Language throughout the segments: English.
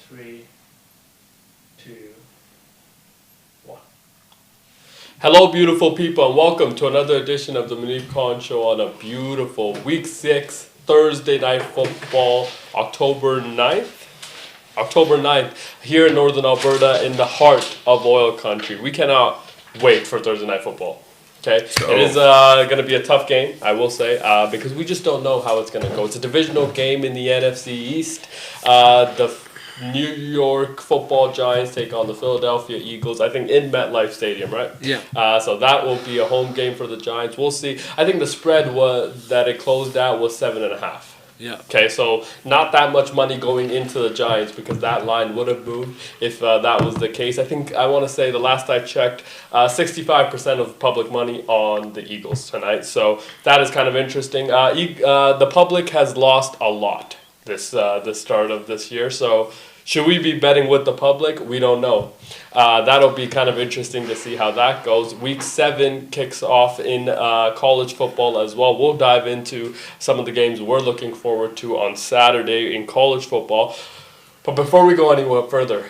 3, 2, 1. Hello, beautiful people, and welcome to another edition of the Muneeb Show on a beautiful Week 6 Thursday Night Football, October 9th. October 9th, here in Northern Alberta, in the heart of oil country. We cannot wait for Thursday Night Football. Okay, it is going to be a tough game, I will say, because we just don't know how it's going to go. It's a divisional game in the NFC East. The New York Football Giants take on the Philadelphia Eagles, I think in MetLife Stadium, right? Yeah. So that will be a home game for the Giants. We'll see. I think the spread that it closed out was 7.5. Yeah. Okay, so not that much money going into the Giants because that line would have moved if that was the case. I want to say the last I checked, 65% of public money on the Eagles tonight. So that is kind of interesting. The public has lost a lot this start of this year. So should we be betting with the public? We don't know. That'll be kind of interesting to see how that goes. Week 7 kicks off in college football as well. We'll dive into some of the games we're looking forward to on Saturday in college football. But before we go anywhere further,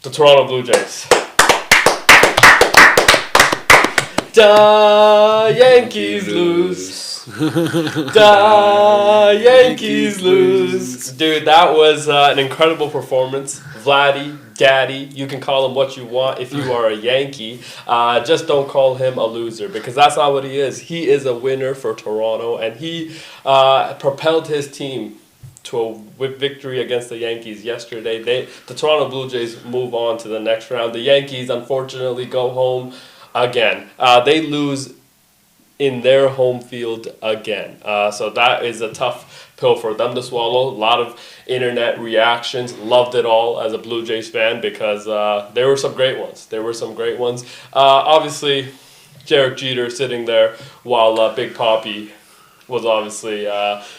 the Toronto Blue Jays. The Yankees lose. The Yankees lose. Dude, that was an incredible performance. Vladdy, Daddy, you can call him what you want if you are a Yankee. Just don't call him a loser because that's not what he is. He is a winner for Toronto, and he propelled his team to a victory against the Yankees yesterday. The Toronto Blue Jays move on to the next round. The Yankees, unfortunately, go home again. They lose in their home field again. So that is a tough pill for them to swallow. A lot of internet reactions. Loved it all as a Blue Jays fan because there were some great ones. Obviously, Derek Jeter sitting there while Big Papi was obviously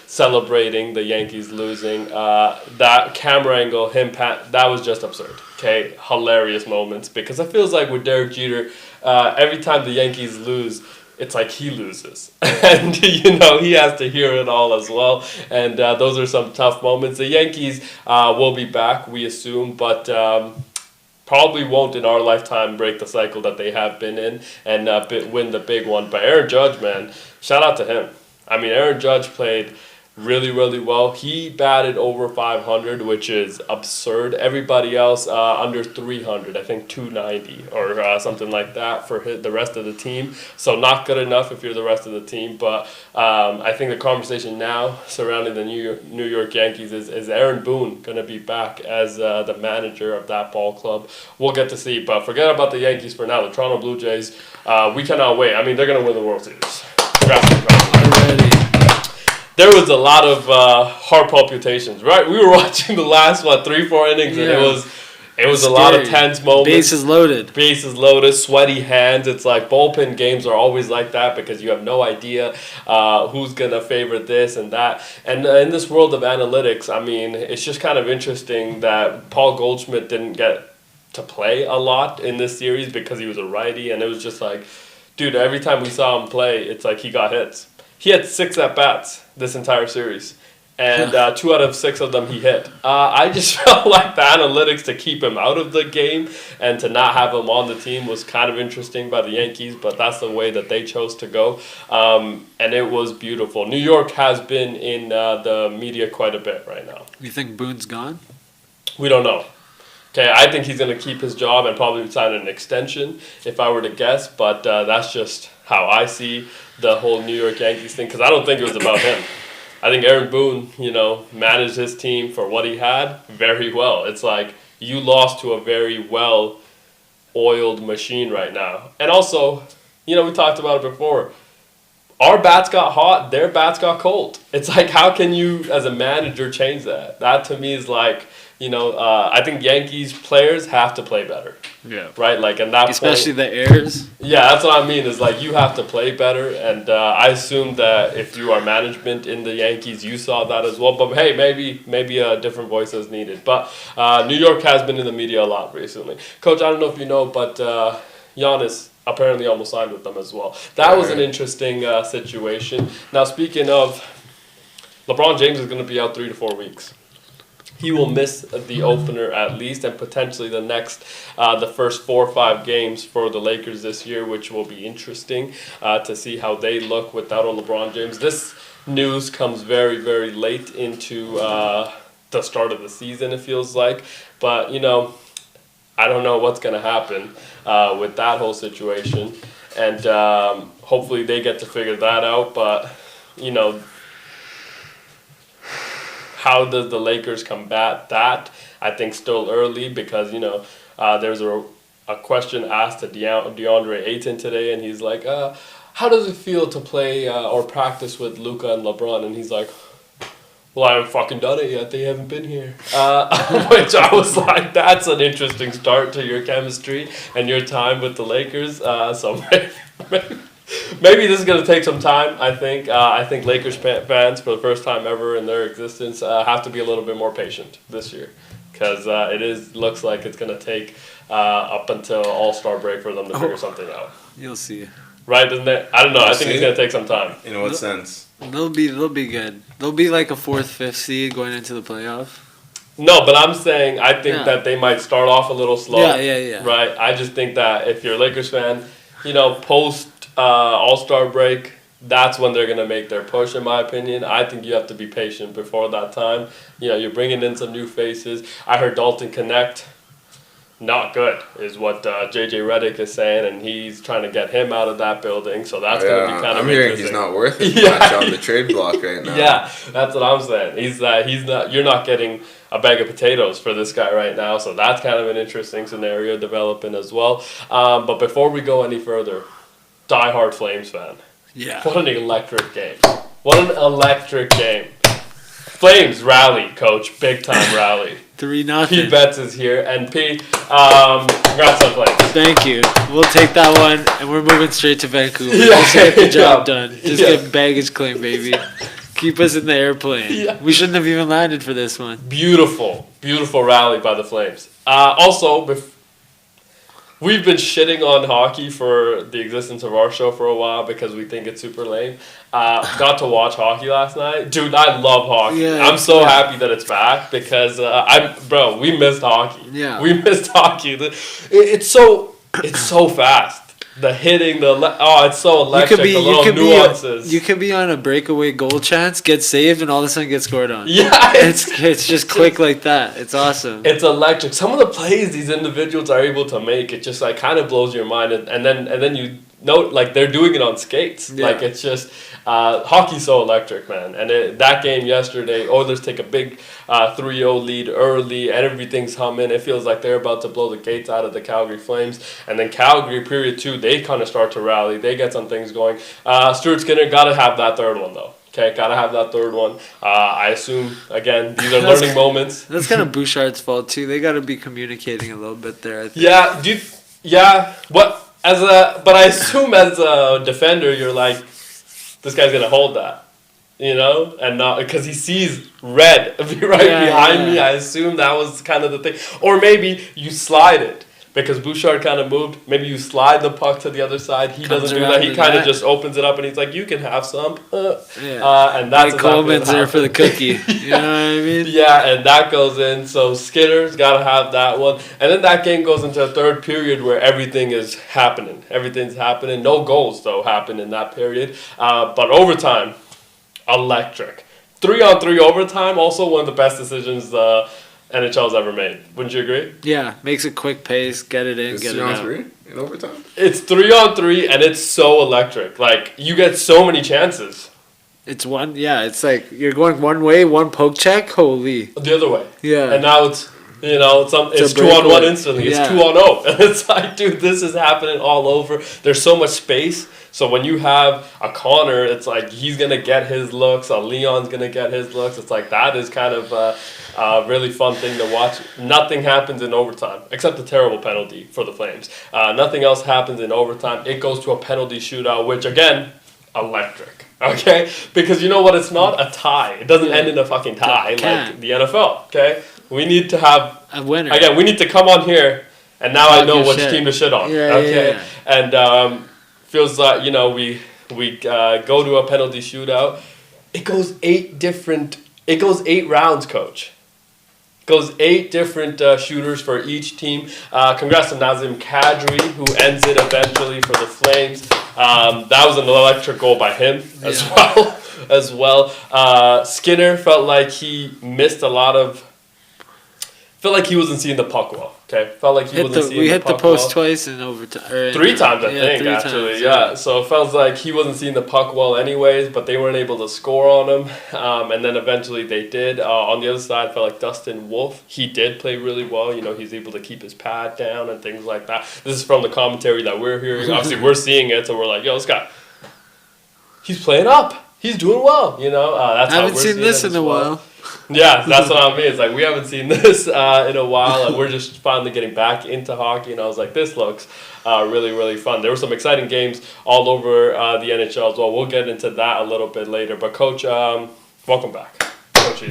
celebrating the Yankees losing. That camera angle, that was just absurd. Okay, hilarious moments because it feels like with Derek Jeter, every time the Yankees lose, it's like he loses. And, he has to hear it all as well. And those are some tough moments. The Yankees will be back, we assume, but probably won't in our lifetime break the cycle that they have been in and win the big one. But Aaron Judge, man, shout out to him. I mean, Aaron Judge played really, really well. He batted over 500, which is absurd. Everybody else under 300, I think 290 or something like that for the rest of the team. So not good enough if you're the rest of the team. But I think the conversation now surrounding the New York Yankees is Aaron Boone going to be back as the manager of that ball club? We'll get to see. But forget about the Yankees for now. The Toronto Blue Jays, we cannot wait. I mean, they're going to win the World Series. Already. There was a lot of heart palpitations, right? We were watching the last 3-4 innings, and it was a lot of tense moments. Bases loaded, sweaty hands. It's like bullpen games are always like that because you have no idea who's gonna favor this and that. And in this world of analytics, I mean, it's just kind of interesting that Paul Goldschmidt didn't get to play a lot in this series because he was a righty, and it was just like, dude, every time we saw him play, it's like he got hits. He had 6 at-bats this entire series, and 2 out of 6 of them he hit. I just felt like the analytics to keep him out of the game and to not have him on the team was kind of interesting by the Yankees, but that's the way that they chose to go, and it was beautiful. New York has been in the media quite a bit right now. You think Boone's gone? We don't know. Okay, I think he's going to keep his job and probably sign an extension if I were to guess, but that's just how I see the whole New York Yankees thing because I don't think it was about him. I think Aaron Boone, managed his team for what he had very well. It's like you lost to a very well-oiled machine right now. And also, we talked about it before. Our bats got hot, their bats got cold. It's like, how can you, as a manager, change that? That, to me, is like, I think Yankees players have to play better. Yeah. Right? Like, and that especially the heirs. Yeah, that's what I mean, is like, you have to play better. And I assume that if you are management in the Yankees, you saw that as well. But, hey, maybe a different voice is needed. But New York has been in the media a lot recently. Coach, I don't know if you know, but Giannis apparently almost signed with them as well. That was an interesting situation. Now, speaking of, LeBron James is going to be out 3 to 4 weeks. he will miss the opener at least, and potentially the first 4 or 5 games for the Lakers this year, which will be interesting to see how they look without a LeBron James. This news comes very, very late into the start of the season, it feels like. But, I don't know what's going to happen with that whole situation. And hopefully they get to figure that out. But, how does the Lakers combat that? I think still early because, there's a question asked to DeAndre Ayton today, and he's like, how does it feel to play or practice with Luka and LeBron? And he's like, well, I haven't fucking done it yet. They haven't been here. Which I was like, that's an interesting start to your chemistry and your time with the Lakers. So maybe this is going to take some time, I think. I think Lakers fans, for the first time ever in their existence, have to be a little bit more patient this year. Because looks like it's going to take up until All-Star break for them to figure something out. You'll see. Right, doesn't it? I don't know. I think it's going to take some time. In what sense? They'll be good. They'll be like a 4th, 5th seed going into the playoff. No, but I'm saying I think that they might start off a little slow. Yeah. Right? I just think that if you're a Lakers fan, post All-Star break, that's when they're going to make their push, in my opinion. I think you have to be patient before that time. You're bringing in some new faces. I heard Dalton Connect. Not good is what J.J. Redick is saying, and he's trying to get him out of that building. So that's going to be kind of interesting. I'm hearing he's not worth it to match on the trade block right now. Yeah, that's what I'm saying. He's not. You're not getting a bag of potatoes for this guy right now. So that's kind of an interesting scenario developing as well. But before we go any further, diehard Flames fan. Yeah. What an electric game! What an electric game! Flames rally, coach. Big time rally. 3-0. P Betts is here, and P, congrats on Flames. Thank you. We'll take that one, and we're moving straight to Vancouver. Yeah. Just get the job done. Just get baggage claim, baby. Keep us in the airplane. Yeah. We shouldn't have even landed for this one. Beautiful, beautiful rally by the Flames. Also, we've been shitting on hockey for the existence of our show for a while because we think it's super lame. Got to watch hockey last night. Dude, I love hockey. Yeah, I'm so happy that it's back because, we missed hockey. Yeah. We missed hockey. It's so fast. The hitting, it's so electric, the little nuances. You could be on a breakaway goal chance, get saved, and all of a sudden get scored on. Yeah. It's just quick like that. It's awesome. It's electric. Some of the plays these individuals are able to make, it just kind of blows your mind. And then you know, they're doing it on skates. Yeah. It's just hockey's so electric, man. And that game yesterday, Oilers take a big 3-0 lead early, and everything's humming. It feels like they're about to blow the gates out of the Calgary Flames. And then Calgary, period 2, they kind of start to rally. They get some things going. Stuart Skinner got to have that third one, though. Okay, got to have that third one. I assume, again, these are learning moments. That's kind of Bouchard's fault, too. They got to be communicating a little bit there, I think. Yeah, but I assume as a defender, you're like, this guy's going to hold that, and not, because he sees red behind me. I assume that was kind of the thing. Or maybe you slide it. Because Bouchard kind of moved, maybe you slide the puck to the other side. He doesn't do that. He kind of just opens it up, and he's like, "You can have some." And that's Coleman's there for the cookie. You know what I mean? Yeah, and that goes in. So Skinner's got to have that one, and then that game goes into a third period where everything is happening. Everything's happening. No goals though happen in that period, but overtime, electric. 3-on-3 overtime, also one of the best decisions NHL's ever made. Wouldn't you agree? Yeah, makes a quick pace, get it in, get it out. 3-on-3 in overtime? It's 3-on-3, and it's so electric. You get so many chances. It's like you're going one way, one poke check, holy. The other way. Yeah. And now it's 2-on-1 instantly. It's 2-on-0. And it's like, dude, this is happening all over. There's so much space. So when you have a Connor, it's like he's going to get his looks. A Leon's going to get his looks. It's like that is kind of a really fun thing to watch. Nothing happens in overtime except a terrible penalty for the Flames. Nothing else happens in overtime. It goes to a penalty shootout, which, again, electric. Okay? Because you know what? It's not a tie. It doesn't end in a fucking tie like the NFL. Okay? We need to have a winner. Again, we need to come on here, and now I know which team to shit on. Okay? And feels like, we go to a penalty shootout. It goes 8 rounds, coach. Goes 8 different shooters for each team. Congrats to Nazim Kadri, who ends it eventually for the Flames. That was an electric goal by him as well. Skinner felt like he missed a lot of. Felt like he wasn't seeing the puck well. Okay, felt like he wasn't seeing the puck well. We hit the post twice in overtime. 3 times, I think, actually. Yeah, so it felt like he wasn't seeing the puck well anyways, but they weren't able to score on him. And then eventually they did. On the other side, I felt like Dustin Wolf, he did play really well. You know, he's able to keep his pad down and things like that. This is from the commentary that we're hearing. Obviously, we're seeing it, so we're like, yo, this guy, he's playing up. He's doing well, you know. That's I haven't seen this in a while. Yeah, that's what I mean. It's like we haven't seen this in a while, and we're just finally getting back into hockey. And I was like, this looks really, really fun. There were some exciting games all over the NHL as well. We'll get into that a little bit later. But Coach, welcome back, Coach.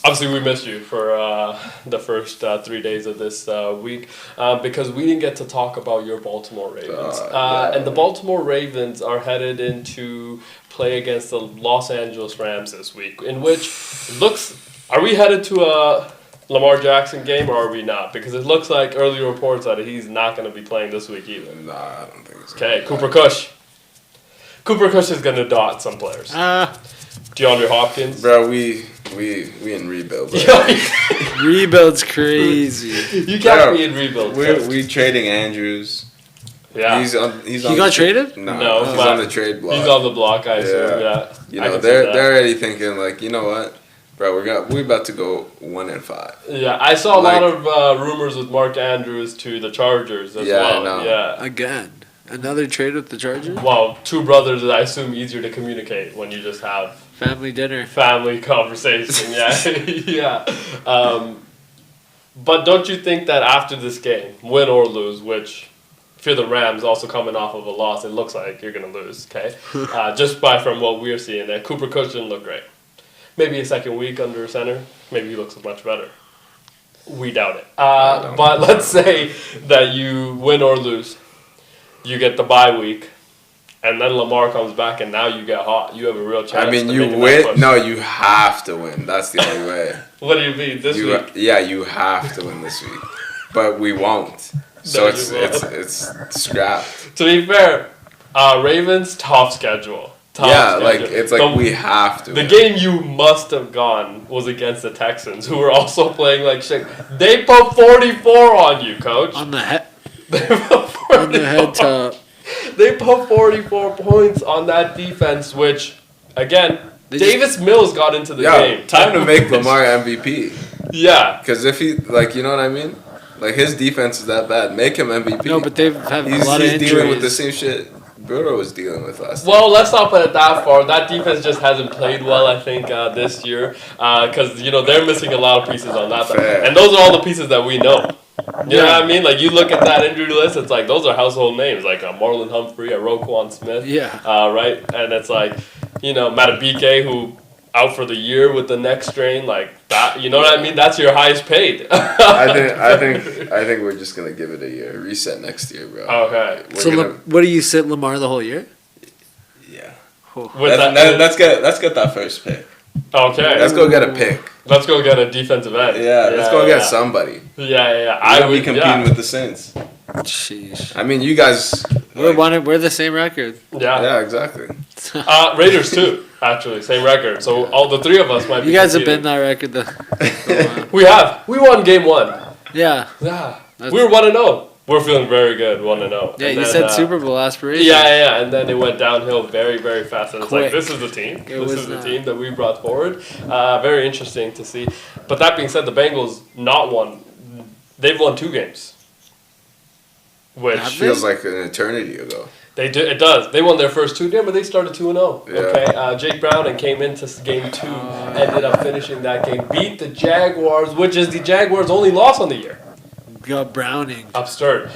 Obviously, we missed you for the first 3 days of this week because we didn't get to talk about your Baltimore Ravens. And the Baltimore Ravens are headed into play against the Los Angeles Rams this week, in which are we headed to a Lamar Jackson game or are we not? Because it looks like early reports that he's not going to be playing this week either. Nah, I don't think so. Okay, Cooper Kush. Cooper Kush is going to dot some players. DeAndre Hopkins. Bro, we in rebuild, bro. Rebuild's crazy. You can't be in rebuild. We trading Andrews. Yeah. He got traded? No, he's on the trade block. He's on the block, I assume, yeah. You know, they're already thinking, like, you know what? Bro, we're about to go 1-5. Yeah, I saw a lot of rumors with Mark Andrews to the Chargers as well. I know. Yeah. Again. Another trade with the Chargers? Well, 2 brothers is, I assume, easier to communicate when you just have family dinner. Family conversation, yeah. Yeah. But don't you think that after this game, win or lose, which if you're the Rams also coming off of a loss, it looks like you're going to lose, okay? Just from what we're seeing there. Cooper Kush didn't look great. Maybe a second week under center. Maybe he looks much better. We doubt it. But let's say that you win or lose. You get the bye week, and then Lamar comes back, and now you get hot. You have a real chance. I mean, to you make win. No, you have to win. That's the only way. What do you mean this week? Yeah, you have to win this week, but we won't. So it's scrapped. To be fair, Ravens tough schedule. Like it's like we have to. The game you must have gone was against the Texans, who were also playing like shit. They put 44 on you, Coach. On the head. On the head top. They put 44 points on that defense, which, again, Davis Mills got into the game. Time to make Lamar MVP. Yeah. Because if he, like, you know what I mean? Like, his defense is that bad. Make him MVP. No, but they've had a lot of injuries. He's dealing with the same shit Bruno was dealing with last year. Well, let's not put it that far. That defense just hasn't played well, I think, this year. Because, they're missing a lot of pieces on that side. And those are all the pieces that we know. You know what I mean? Like, you look at that injury list, it's like, those are household names. Like, Marlon Humphrey, Roquan Smith. Yeah. Right? And it's like, Matabike, who out for the year with the neck strain, like that. You know what I mean? That's your highest paid. I think we're just gonna give it a year. Reset next year, bro. Okay. What do you sit Lamar the whole year? Yeah. Let's get that first pick. Okay. Let's go get a pick. Let's go get a defensive end. Yeah, let's go get somebody. Yeah. I would be competing with the Saints. Sheesh. I mean, you guys. We're the same record. Yeah. Yeah, exactly. Raiders too, actually, same record. So all the 3 of us might be. You guys have been that record though. We have. We won game 1. Yeah. Yeah. We were 1-0. We're feeling very good, 1-0. Yeah, you said Super Bowl aspirations. Yeah, and then it went downhill very, very fast. And it's Quick. like, this is the team. This is the team that we brought forward. Very interesting to see. But that being said, the Bengals not won. They've won 2 games. Which feels like an eternity ago. They do. It does. They won their first 2 games, but they started 2-0. Yeah. Okay. Jake Browning came into game 2, ended up finishing that game, beat the Jaguars, which is the Jaguars' only loss on the year. Got Browning. Absurd.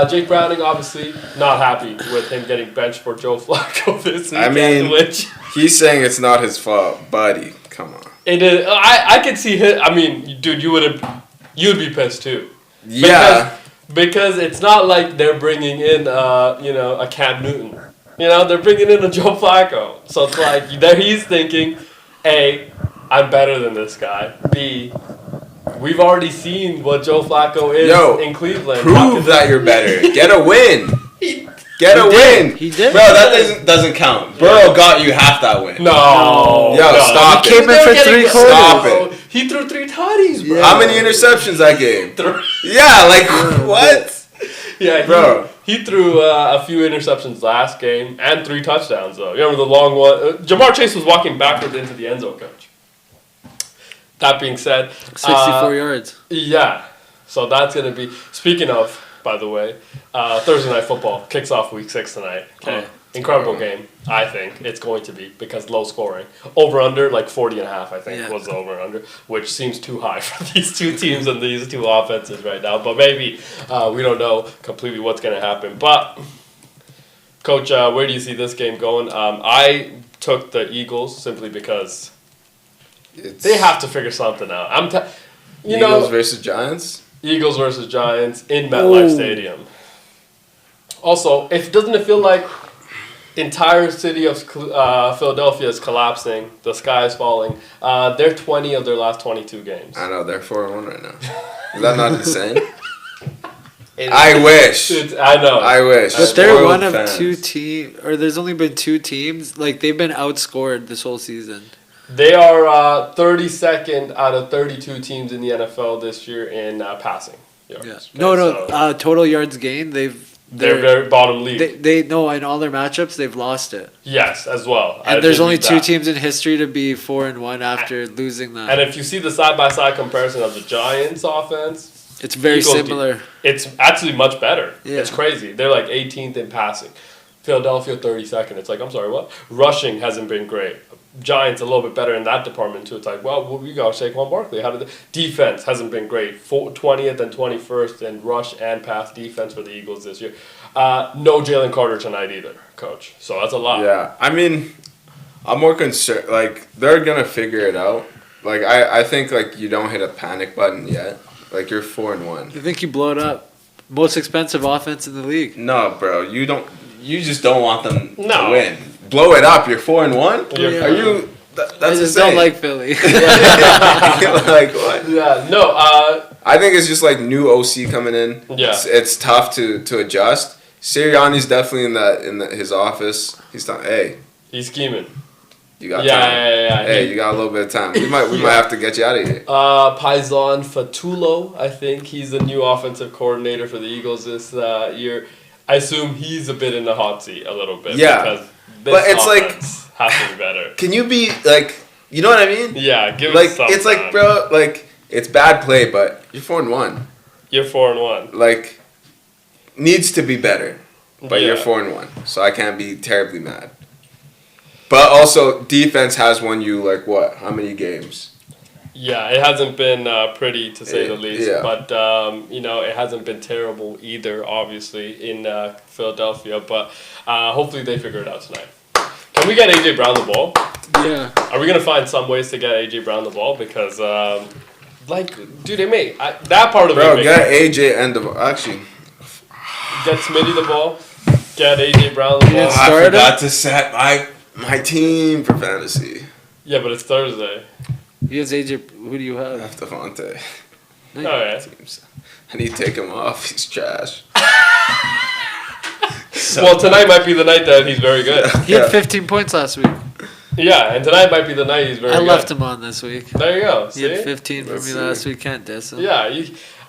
Jake Browning, obviously, not happy with him getting benched for Joe Flacco this weekend. I mean, which he's saying it's not his fault, buddy. Come on. It is. I could see him. I mean, dude, you'd be pissed too. Yeah. Because it's not like they're bringing in, a Cam Newton. They're bringing in a Joe Flacco. So it's like, there he's thinking, A, I'm better than this guy. B, we've already seen what Joe Flacco is in Cleveland. Prove that you're better. Get a win. Get a win. He did. Bro, that doesn't count. Burrow got you half that win. No. Yo, stop He came in for 3 quarters. Stop it. He threw 3 tutties, bro. Yeah. How many interceptions that game? Yeah, like, what? Yeah, Bro. He threw a few interceptions last game and 3 touchdowns, though. You remember the long one? Jamar Chase was walking backwards into the end zone, coach. That being said, 64 yards. Yeah. So that's going to be, speaking of, by the way, Thursday Night Football kicks off week 6 tonight. Okay. Incredible game, I think it's going to be, because low scoring. Over under, like 40.5, I think, was the over under, which seems too high for these two teams and these two offenses right now. But maybe we don't know completely what's going to happen. But, Coach, where do you see this game going? I took the Eagles simply because they have to figure something out. Eagles versus Giants? Eagles versus Giants in MetLife Stadium. Also, doesn't it feel like entire city of Philadelphia is collapsing, the sky is falling. They're 20 of their last 22 games. I know, they're 4-1 right now. Is that not insane? I wish. I know. I wish. But they're Spoiled one of fans. 2 teams, or there's only been 2 teams. Like, they've been outscored this whole season. They are 32nd out of 32 teams in the NFL this year in passing yards. Yeah. Okay, No, total yards gained, they're very bottom league. They know in all their matchups they've lost it. Yes, as well. And there's only 2 teams in history to be 4-1 after losing that. And if you see the side-by-side comparison of the Giants' offense, it's very Eagles similar. It's actually much better. Yeah. It's crazy. They're like 18th in passing. Philadelphia 32nd. It's like, I'm sorry, what? Rushing hasn't been great. Giants a little bit better in that department too. It's like, well, we got Saquon Barkley. How did the defense hasn't been great? 20th and 21st in rush and pass defense for the Eagles this year. No Jalen Carter tonight either, coach. So that's a lot. Yeah, I mean, I'm more concerned. Like, they're gonna figure it out. Like, I think like you don't hit a panic button yet. Like, you're 4-1. I think you blow it up. Most expensive offense in the league. No, bro, you don't. You just don't want them No. to win. Blow it up. You're 4-1. Yeah. Are you? That's I just insane. don't like Philly. Like what? Yeah. No. I think it's just like new OC coming in. Yeah. It's tough to adjust. Sirianni's definitely in his office. He's done. Hey, He's scheming. you got Yeah, time. yeah. Hey, you got a little bit of time. We might have to get you out of here. Paisan Fatulo, I think he's the new offensive coordinator for the Eagles this year. I assume he's a bit in the hot seat a little bit. Yeah. Because this But it's like- offense has to be better. Can you be like, you know what I mean? Yeah, give Like it some it's like, time. bro, like it's bad play, but you're 4-1. You're 4-1. Like needs to be better, but you're Yeah. 4-1, so I can't be terribly mad. But also, defense has won you like what? How many games? Yeah, it hasn't been pretty to say the least, Yeah. but it hasn't been terrible either. Obviously in Philadelphia, but hopefully they figure it out tonight. Can we get AJ Brown the ball? Yeah. Are we gonna find some ways to get AJ Brown the ball? Because dude, that part of Bro, it. get AJ and the actually. Get Smitty the ball. Get AJ Brown the ball. Yeah. I Started? forgot to set my team for fantasy. Yeah, but it's Thursday. He has AJ. Who do you have? Devontae. Oh yeah. I need to take him off. He's trash. Well, tonight might be the night that he's very good. He had 15 points last week. Yeah, and tonight might be the night he's very I good. left him on this week. There you go. He See? had 15 for Let's me see. last week. Can't diss him. Yeah,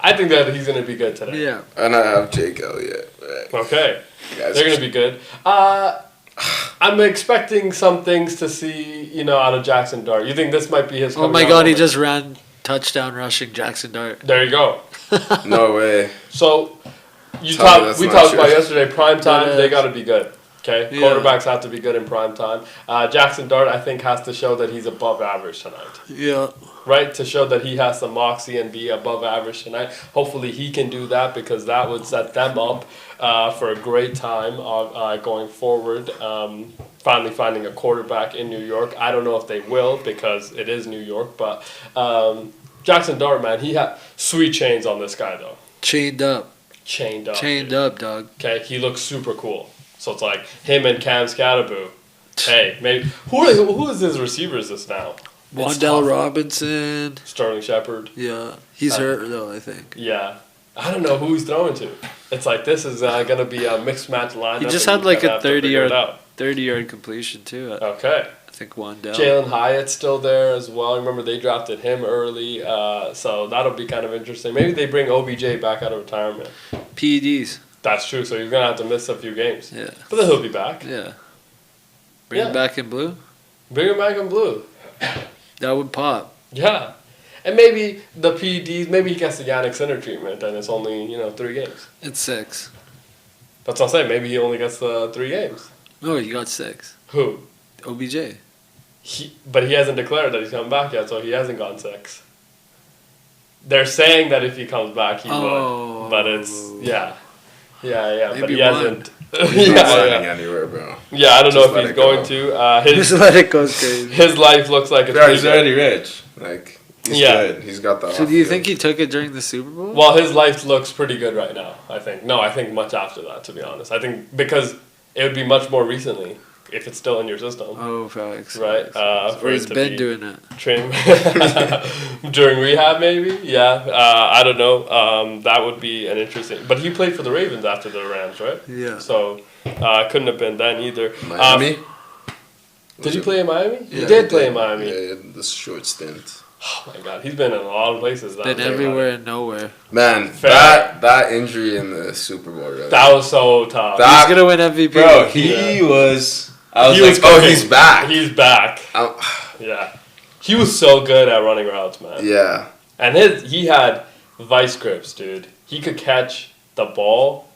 I think that he's gonna be good today. Yeah. And I have Jake Elliott. Okay. Guys, They're gonna be good. I'm expecting some things to see, out of Jackson Dart. You think this might be his? Oh coming my out God! He moment? just ran touchdown rushing Jackson Dart. There you go. No way. So, Tell me that's we not talked true. about yesterday. Prime time, Yeah. they got to be good. Okay, Yeah. quarterbacks have to be good in prime time. Jackson Dart, I think, has to show that he's above average tonight. Yeah. Right, to show that he has some moxie and be above average tonight. Hopefully he can do that because that would set them up for a great time going forward. Finally finding a quarterback in New York. I don't know if they will because it is New York, but Jackson Dart, man, he had sweet chains on this guy though. Chained up. Chained up. Chained dude. up, dog. Okay, he looks super cool. So it's like him and Cam Scatterboo. Hey, maybe who is his receivers this now? Wandell tough. Robinson. Sterling Shepard. Yeah. He's hurt, though, I think. Yeah. I don't know who he's throwing to. It's like this is going to be a mixed match lineup. He just and had like you're a gonna have to figure it out. 30-yard completion, too. Okay. I think Wandell. Jalen Hyatt's still there as well. Remember, they drafted him early. So that'll be kind of interesting. Maybe they bring OBJ back out of retirement. PEDs. That's true. So he's going to have to miss a few games. Yeah. But then he'll be back. Yeah. Bring him back in blue. Bring him back in blue. That would pop. Yeah. And maybe the PEDs, maybe he gets the Yannick Sinner treatment and it's only, 3 games. It's 6. That's what I'm saying. Maybe he only gets the 3 games. No, he got 6. Who? OBJ. But he hasn't declared that he's coming back yet, so he hasn't gone 6. They're saying that if he comes back, he would. But it's, yeah. Maybe but he one. hasn't. He's not signing anywhere, bro. Yeah, I don't know Just if let he's it going go. to. Just let it go crazy. His life looks like it's Bro, pretty he's good. already rich. Like, he's good. He's got the. So do you think he took it during the Super Bowl? Well, his life looks pretty good right now, I think. No, I think much after that, to be honest. I think because it would be much more recently if it's still in your system. Oh, facts. Right? Or he's been doing it. Train during rehab, maybe? Yeah. I don't know. That would be an interesting... But he played for the Ravens after the Rams, right? Yeah. So, couldn't have been then either. Miami? Did he play in Miami? Yeah, he did play in Miami. Yeah, this short stint. Oh my god, he's been in a lot of places. Been everywhere and nowhere. Man, Fair. that injury in the Super Bowl, really. That was so tough. He's going to win MVP. Bro, he was... I was He like, was oh, cooking. he's back. He's back. Yeah. He was so good at running routes, man. Yeah. And he had vice grips, dude. He could catch the ball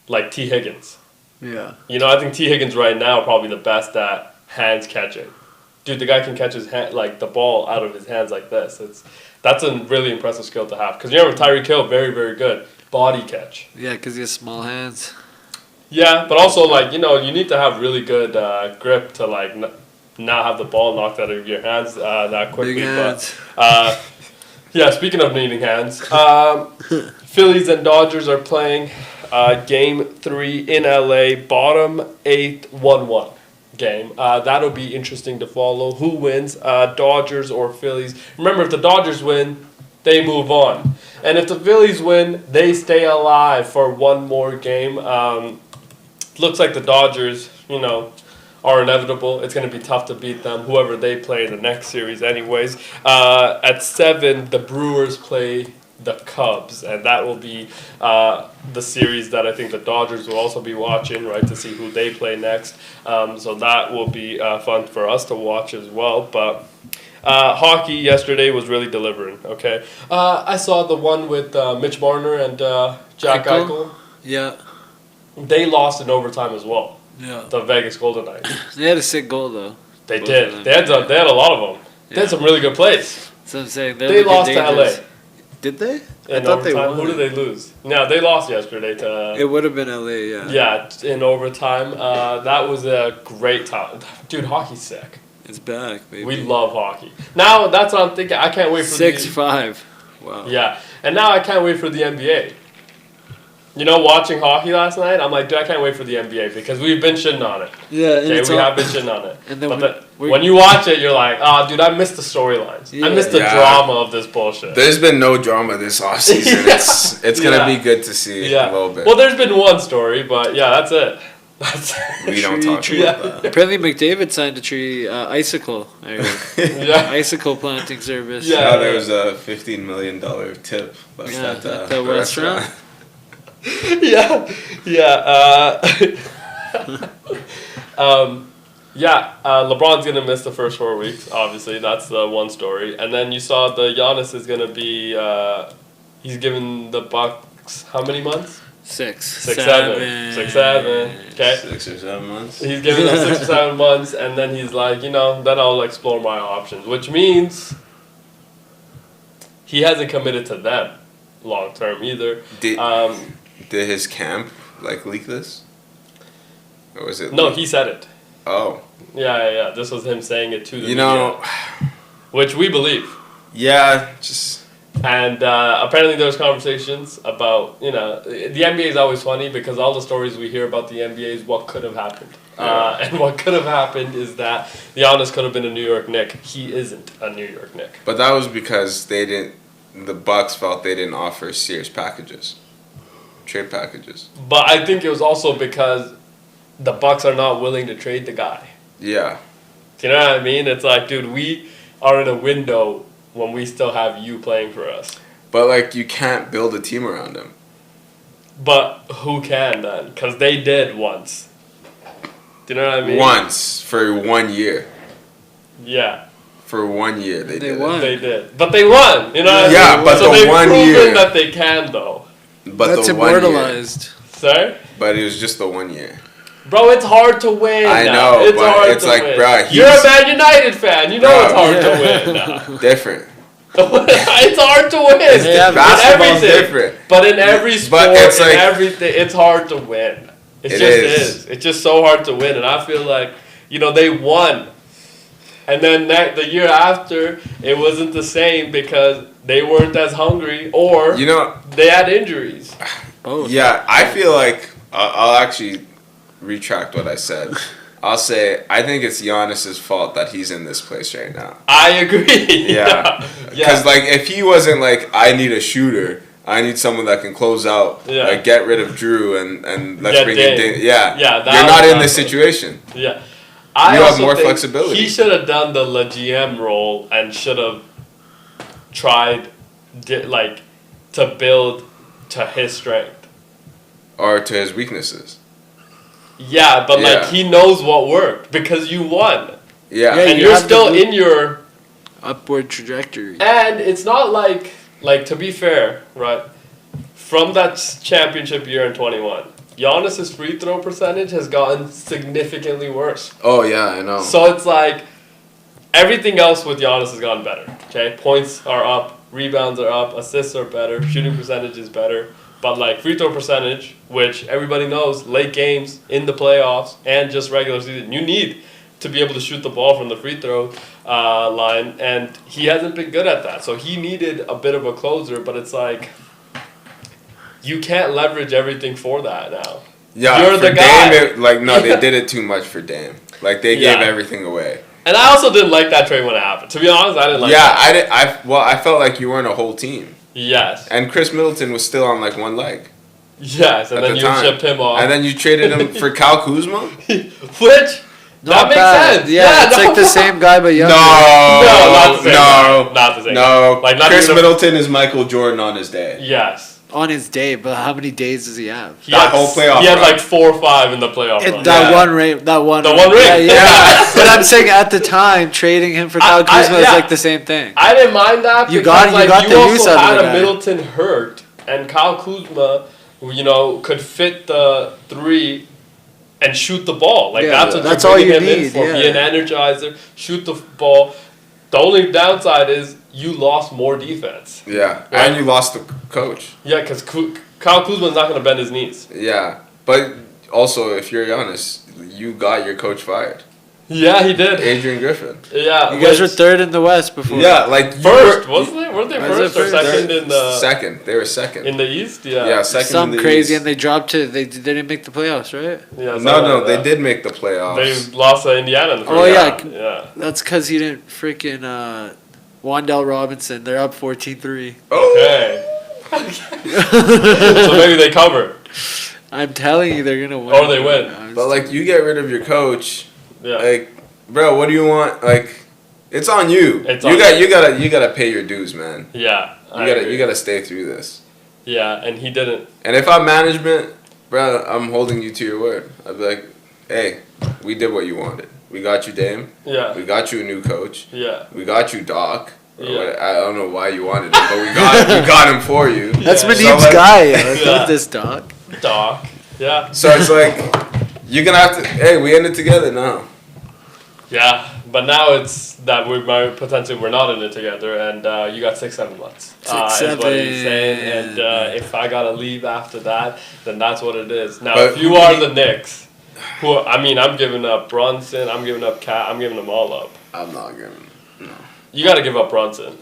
like T. Higgins. Yeah. I think T. Higgins right now probably the best at hands catching. Dude, the guy can catch his hand, like the ball out of his hands like this. That's a really impressive skill to have. Because you remember Tyreek Hill, very, very good. Body catch. Yeah, because he has small hands. Yeah, but also, like, you need to have really good grip to, like, not have the ball knocked out of your hands that quickly. Big hands. But, yeah, speaking of needing hands, Phillies and Dodgers are playing Game 3 in LA, bottom 8, 1-1 game. That'll be interesting to follow. Who wins, Dodgers or Phillies? Remember, if the Dodgers win, they move on. And if the Phillies win, they stay alive for one more game. Looks like the Dodgers, are inevitable. It's going to be tough to beat them, whoever they play in the next series anyways. At 7, the Brewers play the Cubs, and that will be the series that I think the Dodgers will also be watching, right, to see who they play next. So that will be fun for us to watch as well. But hockey yesterday was really delivering, okay? I saw the one with Mitch Marner and Jack Eichel. Yeah. They lost in overtime as well. Yeah. The Vegas Golden Knights. They had a sick goal, though. They did. They had a lot of them. They had some really good plays. So I'm saying They lost to LA. Did they? In overtime. Who did they lose? No, they lost yesterday to... It would have been LA, yeah. Yeah, in overtime. That was a great time. Dude, hockey's sick. It's back, baby. We love hockey. Now, that's what I'm thinking. I can't wait for 6-5. Wow. Yeah, and now I can't wait for the NBA. Watching hockey last night, I'm like, dude, I can't wait for the NBA because we've been shitting on it. Yeah, and Okay, we have been shitting on it. And then but when you watch it, you're like, oh, dude, I missed the storylines. Yeah. I missed the drama of this bullshit. There's been no drama this offseason. Yeah. It's going to be good to see a little bit. Well, there's been one story, but yeah, that's it. We don't talk about that. Apparently, McDavid signed a tree, icicle. Yeah. Icicle planting service. Yeah. There was a $15 million tip left at the restaurant. Yeah. LeBron's gonna miss the first 4 weeks. Obviously, that's the one story. And then you saw the Giannis is gonna be. He's given the Bucks how many months? 6, 7. 6, 7. Okay. 6 or 7 months. He's giving them 6 or 7 months, and then he's like, then I'll explore my options, which means he hasn't committed to them long term either. Did his camp leak this? Or was it? No, he said it. Oh. Yeah. This was him saying it to the media, which we believe. Yeah, just. And apparently there was conversations about, the NBA is always funny because all the stories we hear about the NBA is what could have happened. And what could have happened is that Giannis could have been a New York Knick. He isn't a New York Knick. But that was because the Bucks felt they didn't offer serious packages, trade packages. But I think it was also because the Bucks are not willing to trade the guy. Yeah. Do you know what I mean? It's like, dude, we are in a window when we still have you playing for us. But, like, you can't build a team around him. But who can then? Because they did once. Do you know what I mean? Once, for 1 year. Yeah. For 1 year, they did won. They did. But they won. You know what I mean? Yeah, but so the they've 1 proven year. that they can, though. But That's the 1 year. immortalized. Sorry? But it was just the 1 year. Bro, it's hard to win. I now. know, It's but hard it's to like, win. bruh, You're a he's- Man United fan. You know Bruh. it's hard to win now. Different. It's hard to win. Yeah, Basketball's in everything. different. But in every sport, But it's like- in everything, it's hard to win. It It just is. is. It's just so hard to win. And I feel like, they won. And then the year after, it wasn't the same because they weren't as hungry or You know, they had injuries. Both. yeah, I feel like I'll actually retract what I said. I'll say I think it's Giannis's fault that he's in this place right now. I agree. Yeah. Because, like, if he wasn't like, I need a shooter, I need someone that can close out, Yeah. like, get rid of Drew and let's Get bring Dame. in Dame. Yeah. Yeah, that You're not was in this awesome. situation. Yeah. I You have also more think flexibility. He should have done the GM role and should have tried, to build to his strength. Or to his weaknesses. Yeah, but Yeah. he knows what worked because you won, Yeah. Yeah, and you you're have to still move- in your. Upward trajectory. And it's not like to be fair, right? From that championship year in 21, Giannis's free throw percentage has gotten significantly worse. Oh, yeah, I know. So it's like everything else with Giannis has gotten better. Okay, points are up, rebounds are up, assists are better, shooting percentage is better. But like free throw percentage, which everybody knows, late games in the playoffs and just regular season, you need to be able to shoot the ball from the free throw line, and he hasn't been good at that. So he needed a bit of a closer, but it's like you can't leverage everything for that now. Yeah, You're for the guy. Dame, they did it too much for Dame. Like, they gave Yeah. everything away. And I also didn't like that trade when it happened. To be honest, I didn't like Yeah, that. I felt like you weren't a whole team. Yes. And Chris Middleton was still on, like, one leg. Yes, and at then the you time. shipped him off. And then you traded him for Kyle Kuzma? Which, that makes sense. Yeah, it's no. like the same guy but younger. No, not the same no, guy. Not the same no. guy. Like, not Chris even a- Middleton is Michael Jordan on his day. Yes. On his day, but how many days does he have? He That had, whole playoff He had run. like 4 or 5 in the playoff run. That Yeah. one ring. That one. The one ring. Yeah, yeah. Yeah. But I'm saying at the time, trading him for Kyle Kuzma is yeah. like the same thing. I didn't mind that You because got- you got the use also out of had the a guy. Middleton hurt, and Kyle Kuzma, could fit the 3 and shoot the ball. Like, Yeah, that's what that's you're all bringing you him in need, for. yeah. Be an energizer, shoot the ball. The only downside is you lost more defense. Yeah. Right. And you lost the coach. Yeah, because Kyle Kuzma's not going to bend his knees. Yeah. But also, if you're honest, you got your coach fired. Yeah, he did. Adrian Griffin. Yeah, You guys were which- third in the West before. Yeah, like, you first, were- wasn't they? Weren't they Was first it or first? second in the Second. They were second. in the East? Yeah. Yeah, second Some in the crazy, East. and they dropped to. They didn't make the playoffs, right? Yeah, something No, like they that. did make the playoffs. They lost to Indiana in the first Oh, yeah. round. Yeah. That's because he didn't freaking Wandell Robinson. They're up 14-3. Oh. Okay. So maybe they covered. I'm telling you, they're gonna win. Or they win. But, like, you get rid of your coach. Yeah. Like, bro, what do you want? Like, it's on you. It's you on got you. you gotta pay your dues, man. Yeah. I You agree. gotta stay through this. Yeah, and he didn't. And if I'm management, bro, I'm holding you to your word. I'd be like, hey, we did what you wanted. We got you Dame. Yeah. We got you a new coach. Yeah. We got you Doc. Or Yeah. what- I don't know why you wanted him, but we got him for you. That's Yeah. Muneeb's So, like- guy. Yeah. Not this dog. Doc. Yeah. So it's like, you're gonna have to. Hey, we end it together now. Yeah. But now it's that we're not in it together, and you got 6-7 months. Is what 6-7. he's saying, and if I gotta leave after that, then that's what it is. Now, But if you are the Knicks, I'm giving up Brunson, I'm giving up Cat, I'm giving them all up. I'm not giving. You gotta give up Brunson.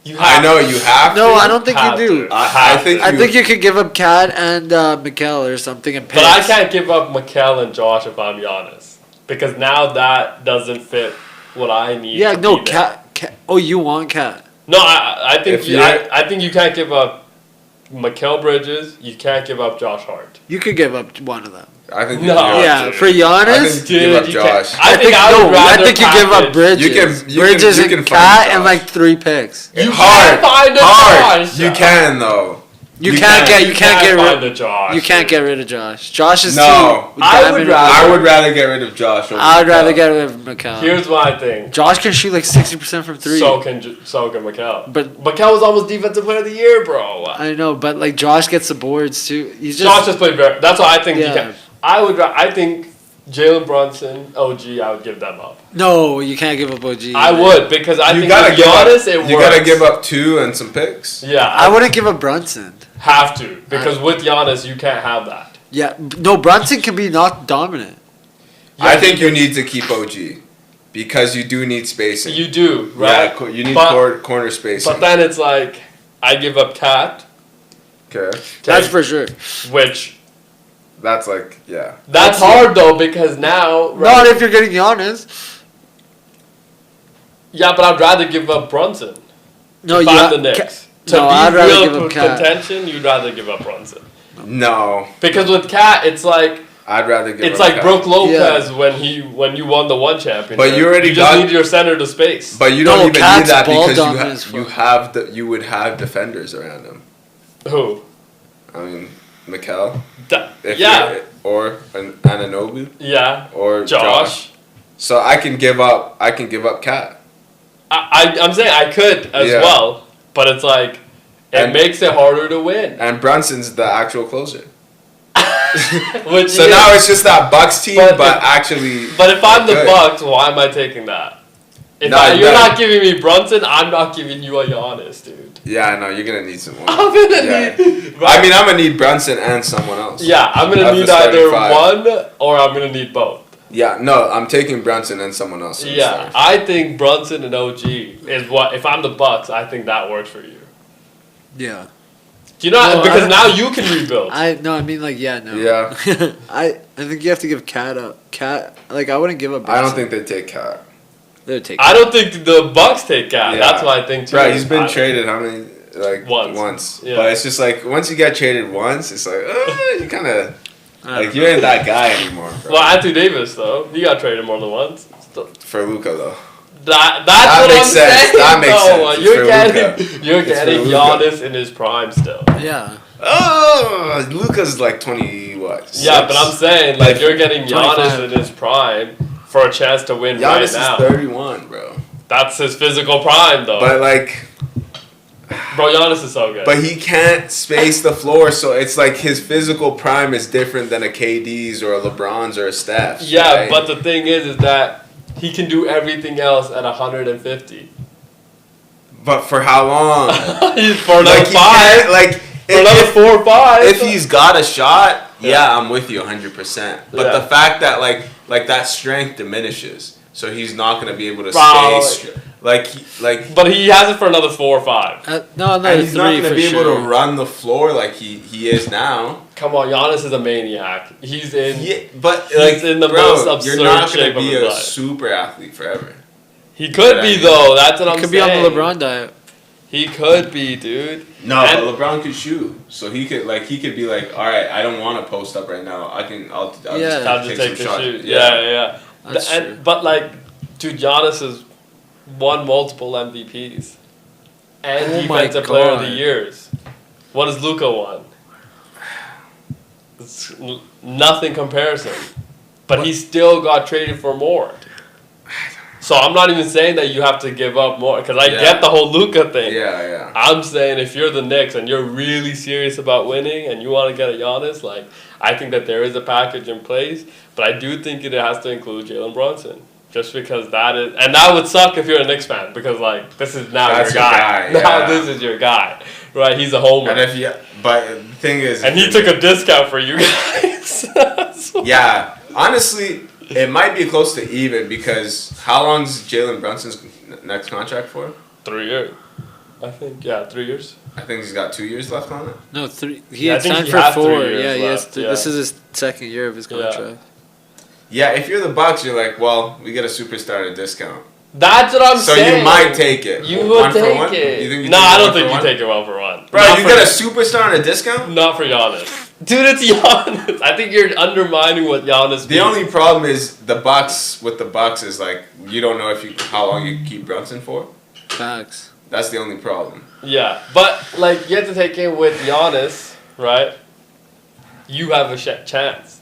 You I know you have No, to. I don't think you Have do. to. I Have think to. I think you could give up Cat and Mikel or something and But I picks. can't give up Mikel and Josh if I'm Giannis. Because now that doesn't fit what I need. Yeah, to no, be there. Cat. Oh, you want Cat? No, I think If you're- I think you can't give up Mikel Bridges. You can't give up Josh Hart. You could give up one of them. I think No. you Yeah, dude. for I Giannis, think you give up you Josh. can't- I think I would no. I rather think you give up package- Bridges. Bridges you can and find Cat Josh. and like 3 picks. You hard, can't find a hard. Josh. You can though. You You can't can't- get. You can't get find rid. a Josh. You can't dude. get rid of Josh. Josh is No. too. I would diamond- rather- I would rather get rid of Josh. Over I would rather Mikel. get rid of Mikel. Here's my thing. Josh can shoot like 60% from 3. So can Mikel. But- Mikel was almost defensive player of the year, bro. I know, but like Josh gets the boards too. He's just. Josh has played very. That's why I think Yeah. you can. I think Jalen Brunson, OG, I would give them up. No, you can't give up OG. I would because I You think gotta with give up. Giannis, it works. You gotta give up 2 and some picks. Yeah, I wouldn't give up Brunson. have to because with Giannis, you can't have that. Yeah, no, Brunson can be not dominant. I think you need to keep OG because you do need spacing. You do, Yeah, right? you need But- corner spacing. But then it's like I give up Cat, Okay, That's for sure. which that's like yeah. that's hard though because now Not if you're getting Giannis. yeah, but I'd rather give up Brunson. No, if you I'm ha- the Knicks. Ca- To no, be I'd rather real give up Cat. contention, you'd rather give up Brunson. No, Because with Cat, it's like I'd rather give. it's up like Cat. Brooke Lopez when you won the one championship. But you already just got- need your center to space. But you No, don't even Cat's need that ball because dominant as fuck. you would have defenders around him. Who? I mean, Mikel, Da- if yeah, you- or an Ananobu, yeah. or Josh. So I can give up. Cat. I'm saying I could as Yeah. well, but it's like it And- makes it harder to win. And Brunson's the actual closer. Which So is- now it's just that Bucks team, But but, if- actually. But if I'm the good. Bucks, why am I taking that? If No, you're no. not giving me Brunson, I'm not giving you a Giannis, dude. Yeah, I know you're gonna need someone. I'm gonna Yeah. need. I mean, I'm gonna need Brunson and someone else. Yeah, I'm gonna Of the need either starting five. one or I'm gonna need both. Yeah, no, I'm taking Brunson and someone else. in the Yeah, start. I think Brunson and OG is what. If I'm the Bucks, I think that works for you. Yeah. Do you know? No, because I- now you can rebuild. I mean like no. Yeah. I think you have to give Cat up. Cat like I wouldn't give up. I don't Brunson. think they take Cat. they would take. I don't think the Bucks take Cat. Yeah. That's what I think too. Right, he's been I- traded how many? Like Once. Yeah. But it's just like once you get traded once, it's like you kind of like you ain't that guy anymore. Bro. Well, Anthony Davis though, he got traded more than once. Still- For Luca though. That's That what makes I'm sense. saying. That makes though. sense. It's You're for getting, Luka. you're It's for getting Luka. Giannis in his prime still. Yeah. Oh, Luca's like 20 what? Yeah, but I'm saying like you're getting 25. Giannis in his prime for a chance to win right Giannis now. is 31, bro. That's his physical prime though. But like, Bro, Giannis is so good. but he can't space the floor, so it's like his physical prime is different than a KD's or a LeBron's or a Steph's. yeah, right? but the thing is that he can do everything else at 150. But for how long? For another Like, he 5. can't, like For another if, 4 or 5. if he's got a shot, Yeah. yeah, I'm with you 100%. But Yeah. the fact that like that strength diminishes, so he's not gonna be able to Bro, stay like. But he has it for another 4 or 5. No, And no, he's not 3 gonna for be able sure. to run the floor like he is now. Come on, Giannis is a maniac. He's in. Yeah, but He's like in the bro, most absurd you're not shape gonna of be his a life. super athlete forever. He could be Yeah. though. That's what I'm Could saying. be on the LeBron diet. He could be, dude. No, And- but LeBron could shoot, so he could be like, all right, I don't want to post up right now. I'll Yeah. Time to take take some the shots. shoot. Yeah. That's true. But like, dude, Giannis has won multiple MVPs and Oh my defensive player of the God. years. What has Luka won? It's nothing comparison. But he still got traded for more. So I'm not even saying that you have to give up more because I Yeah. get the whole Luka thing. Yeah. I'm saying if you're the Knicks and you're really serious about winning and you want to get a Giannis, like I think that there is a package in place, but I do think it has to include Jalen Brunson. Just because that is, and that would suck if you're a Knicks fan because like this is now That's your your guy. guy, Now yeah. this is your guy, right? He's a homer, And if you, but the thing is, and he took a discount for you guys. Yeah, honestly, it might be close to even because how long's Jalen Brunson's next contract for? 3 years. I think. Yeah, 3 years. I think he's got 2 years left on it. No, 3. He Yeah, I had think signed he for has 3 4. years Yeah, he has. left, yeah. This is his second year of his Yeah. contract. Yeah, if you're the Bucks, you're like, well, we get a superstar at a discount. That's what I'm So saying. you might take it. You One would for take one? it. You think you No, take I it don't one think for you one? take it 1-for-1. Bro, Not you for- get a superstar at a discount? Not for Giannis. Dude, it's Giannis. I think you're undermining what Giannis The only problem is the Bucks with the Bucks is like you don't know how long you can keep Brunson for. Facts. That's the only problem. Yeah, but like you have to take it with Giannis, right? You have a chance.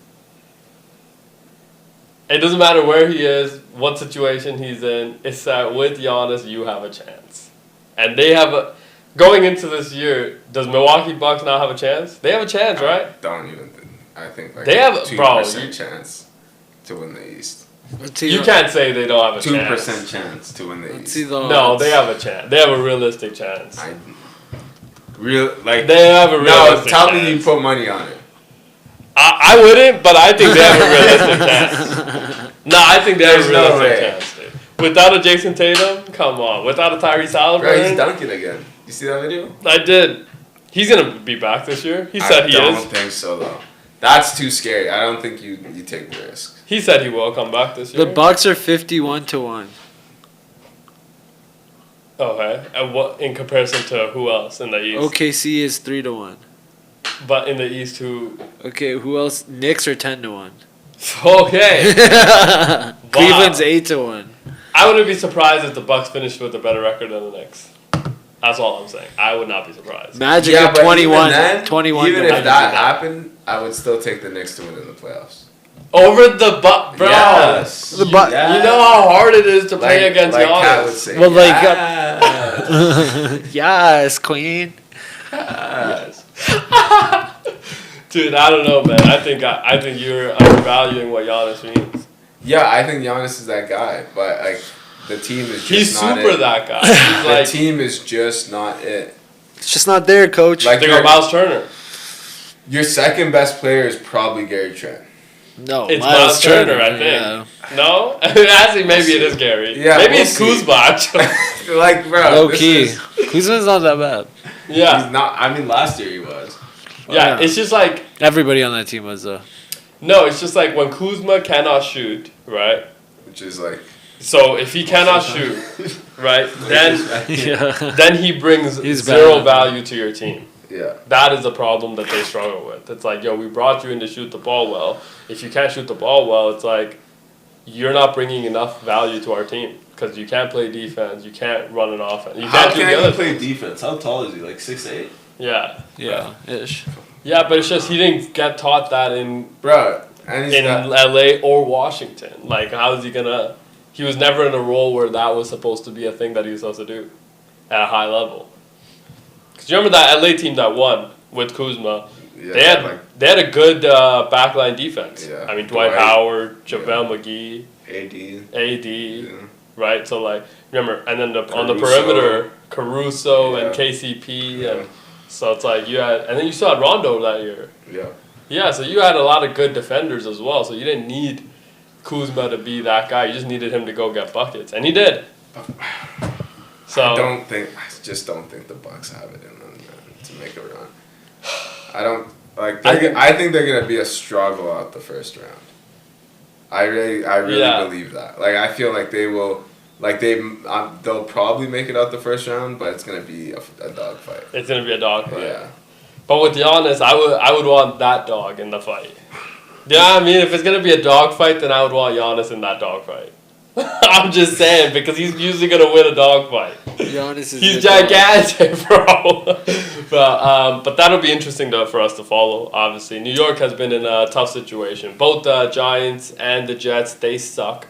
It doesn't matter where he is, what situation he's in. It's that with Giannis, you have a chance, and they have a. Going into this year, does Milwaukee Bucks not have a chance? They have a chance, right? I don't even think. I think like They have- 2% chance to win the East. You can't say they don't have a 2% chance. chance to win the Let's East. see the No, odds. they have a chance. They have a realistic chance. I like They have a no. realistic Tell chance. me you put money on it. I wouldn't, but I think they have a realistic chance. No, I think they have There's a no realistic way. chance, dude. Without a Jason Tatum, come on. Without a Tyrese Bro, he's Halliburton, dunking again. You see that video? I did. He's gonna be back this year. He said he I don't is. think so though. That's too scary. I don't think you take the risk. He said he will come back this year. The Bucks are 51-1. Okay, and what in comparison to who else in the East? OKC is 3-1. But in the East, who? Okay, who else? Knicks are 10-1. Okay. Cleveland's 8-1. I wouldn't be surprised if the Bucks finished with a better record than the Knicks. That's all I'm saying. I would not be surprised. Magic Yeah, at but 21. even then, 21 even to if one. that happened, I would still take the Knicks to win in the playoffs. Over the Bucks, bro. Yes. The Bu- Yes. You know how hard it is to play against like Kat would Giannis. say, Well, like, yes. Yes, queen. Yes. Dude, I don't know, man. I think you're undervaluing what Giannis means. Yeah, I think Giannis is that guy, but like the team is just He's not super it. that guy. He's The like, team is just not it. It's just not there, coach. Like they got Miles Turner. your second best player is probably Gary Trent. no, It's Miles Turner, I think. Yeah. No? Actually, maybe it is Gary. Yeah, maybe we'll it's see. Kuzma. Like, bro, Low this key. is- Kuzma's not that bad. Yeah. He's not. I mean, last year he was. Yeah, Yeah. it's just like, Everybody on that team was, though. no, it's just like when Kuzma cannot shoot, right? Which is like. So if he cannot shoot, right, then Yeah. then he brings He's zero bad. value to your team. Yeah. That is the problem that they struggle with. It's like, yo, we brought you in to shoot the ball well. If you can't shoot the ball well, it's like you're not bringing enough value to our team because you can't play defense, you can't run an offense, you How can't do the can other he play things. defense? How tall is he? Like 6'8"? Yeah, Yeah, ish. yeah, but it's just he didn't get taught that in Bro, and he's in not. LA or Washington. Like, how is he gonna? He was never in a role where that was supposed to be a thing that he was supposed to do at a high level. Cause you remember that LA team that won with Kuzma? Yeah, They had a good backline defense. Yeah. I mean, Dwight Dwight, Howard, JaVale McGee, AD. AD, Yeah. right? So like, remember, and then on the Caruso. perimeter, Caruso and Yeah. KCP, Yeah. and so it's like you had, and then you still had Rondo that year. Yeah. Yeah, so you had a lot of good defenders as well. So you didn't need Kuzma to be that guy. You just needed him to go get buckets, and he did. So I just don't think the Bucks have it in them, man, to make a run. I don't like. I think they're gonna be a struggle out the first round. I really Yeah. believe that. Like, I feel like they will. Like they'll probably make it out the first round, but it's gonna be a dogfight. it's gonna be a dog fight. Yeah. But with Giannis, I would want that dog in the fight. You know what I mean? If it's gonna be a dog fight, then I would want Giannis in that dog fight. I'm just saying because he's usually gonna win a dog fight. Giannis is He's the dog. gigantic, bro. but that'll be interesting for us to follow. Obviously, New York has been in a tough situation. Both the Giants and the Jets, they suck.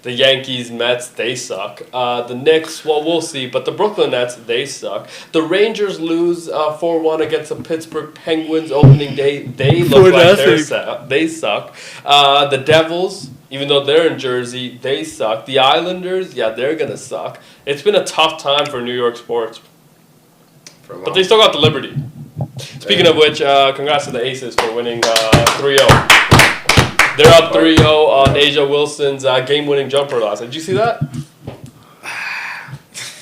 The Yankees, Mets, they suck. The Knicks, well, we'll see. But the Brooklyn Nets, they suck. The Rangers lose 4-1 against the Pittsburgh Penguins opening day. They look like they suck. The Devils, even though they're in Jersey, they suck. The Islanders, yeah, they're going to suck. It's been a tough time for New York sports. For a But long they still got the Liberty. Speaking of which, congrats to the Aces for winning 3-0. They're up 3-0 on Asia Wilson's game-winning jumper last night. Did you see that?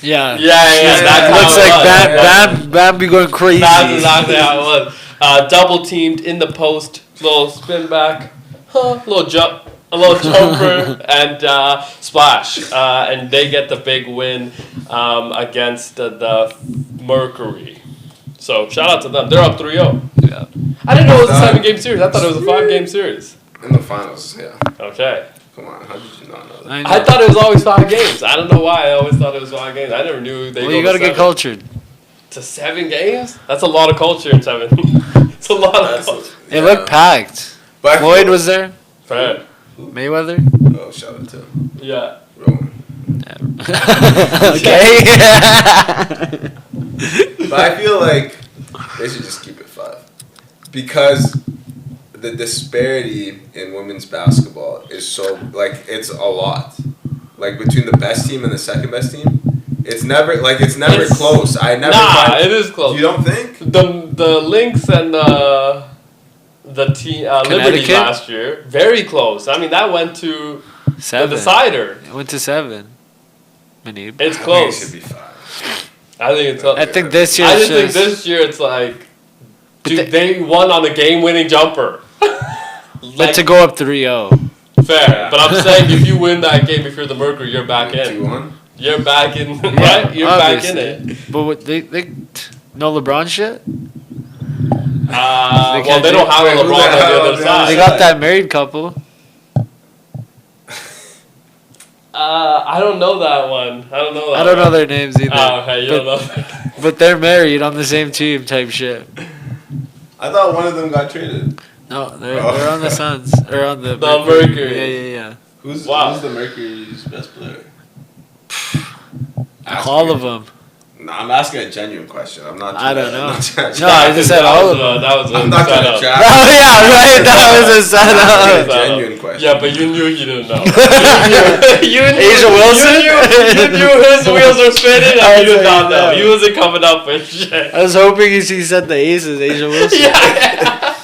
Yeah. That's how Looks it like was. Bam be going crazy. That's exactly how it was. Double teamed in the post, little spin back, little jump, a little jumper, and splash. And they get the big win against the Mercury. So shout out to them. They're up 3-0. Yeah. I didn't know it was a 7-game series. I thought it was a 5-game series. In the finals, yeah. Okay. Come on, how did you not know that? I know. I thought it was always 5 games. I don't know why. I always thought it was 5 games. I never knew they. Well, go you gotta to get 7. cultured. To 7 games? That's a lot of culture in 7. It's a lot of culture. It looked packed. But I Floyd feel- was there. Fair. Mayweather. Oh, shout out to him. Yeah. Roman. Okay. But I feel like they should just keep it 5. Because the disparity in women's basketball is so, like, it's a lot. Like, between the best team and the second best team, it's never It's- close. I never Nah, find- it is close. You don't think? The Lynx and the team Liberty Connecticut? last year, very close. I mean, that went to the 7. decider. It went to 7. Muneeb. It's I think it close. should be 5. I think it's. I think this year. I it's just think just- this year it's like, dude, But they won on a game-winning jumper. But to go up 3-0. Fair, but I'm saying if you win that game, if you're the Mercury, you're back in. 2-1? You're back in, right? You're back in obviously. it. But what, they no LeBron shit. Well, can't they do don't it. have Wait, a who LeBron the on the hell other is side. They got that married couple. I don't know that one. I don't know that I don't know one. their names either. Oh, okay, you but, don't know. but they're married on the same team type shit. I thought one of them got traded. No, they're Oh. on the Suns or on the Mercury. Yeah. Who's Wow. who's the Mercury's best player? Ask All me. of them. No, I'm asking a genuine question. I'm not. I don't I'm know. not trying to No, I just said all of them. That was a I'm not trying to setup. trap. Oh yeah, right. That was a That's setup. a genuine question. Yeah, but you knew you didn't know. you knew, Asia Wilson? You knew his wheels were spinning, I and you was did not like, know. no. He wasn't coming up with shit. I was hoping he said the Aces, Asia Wilson. Yeah.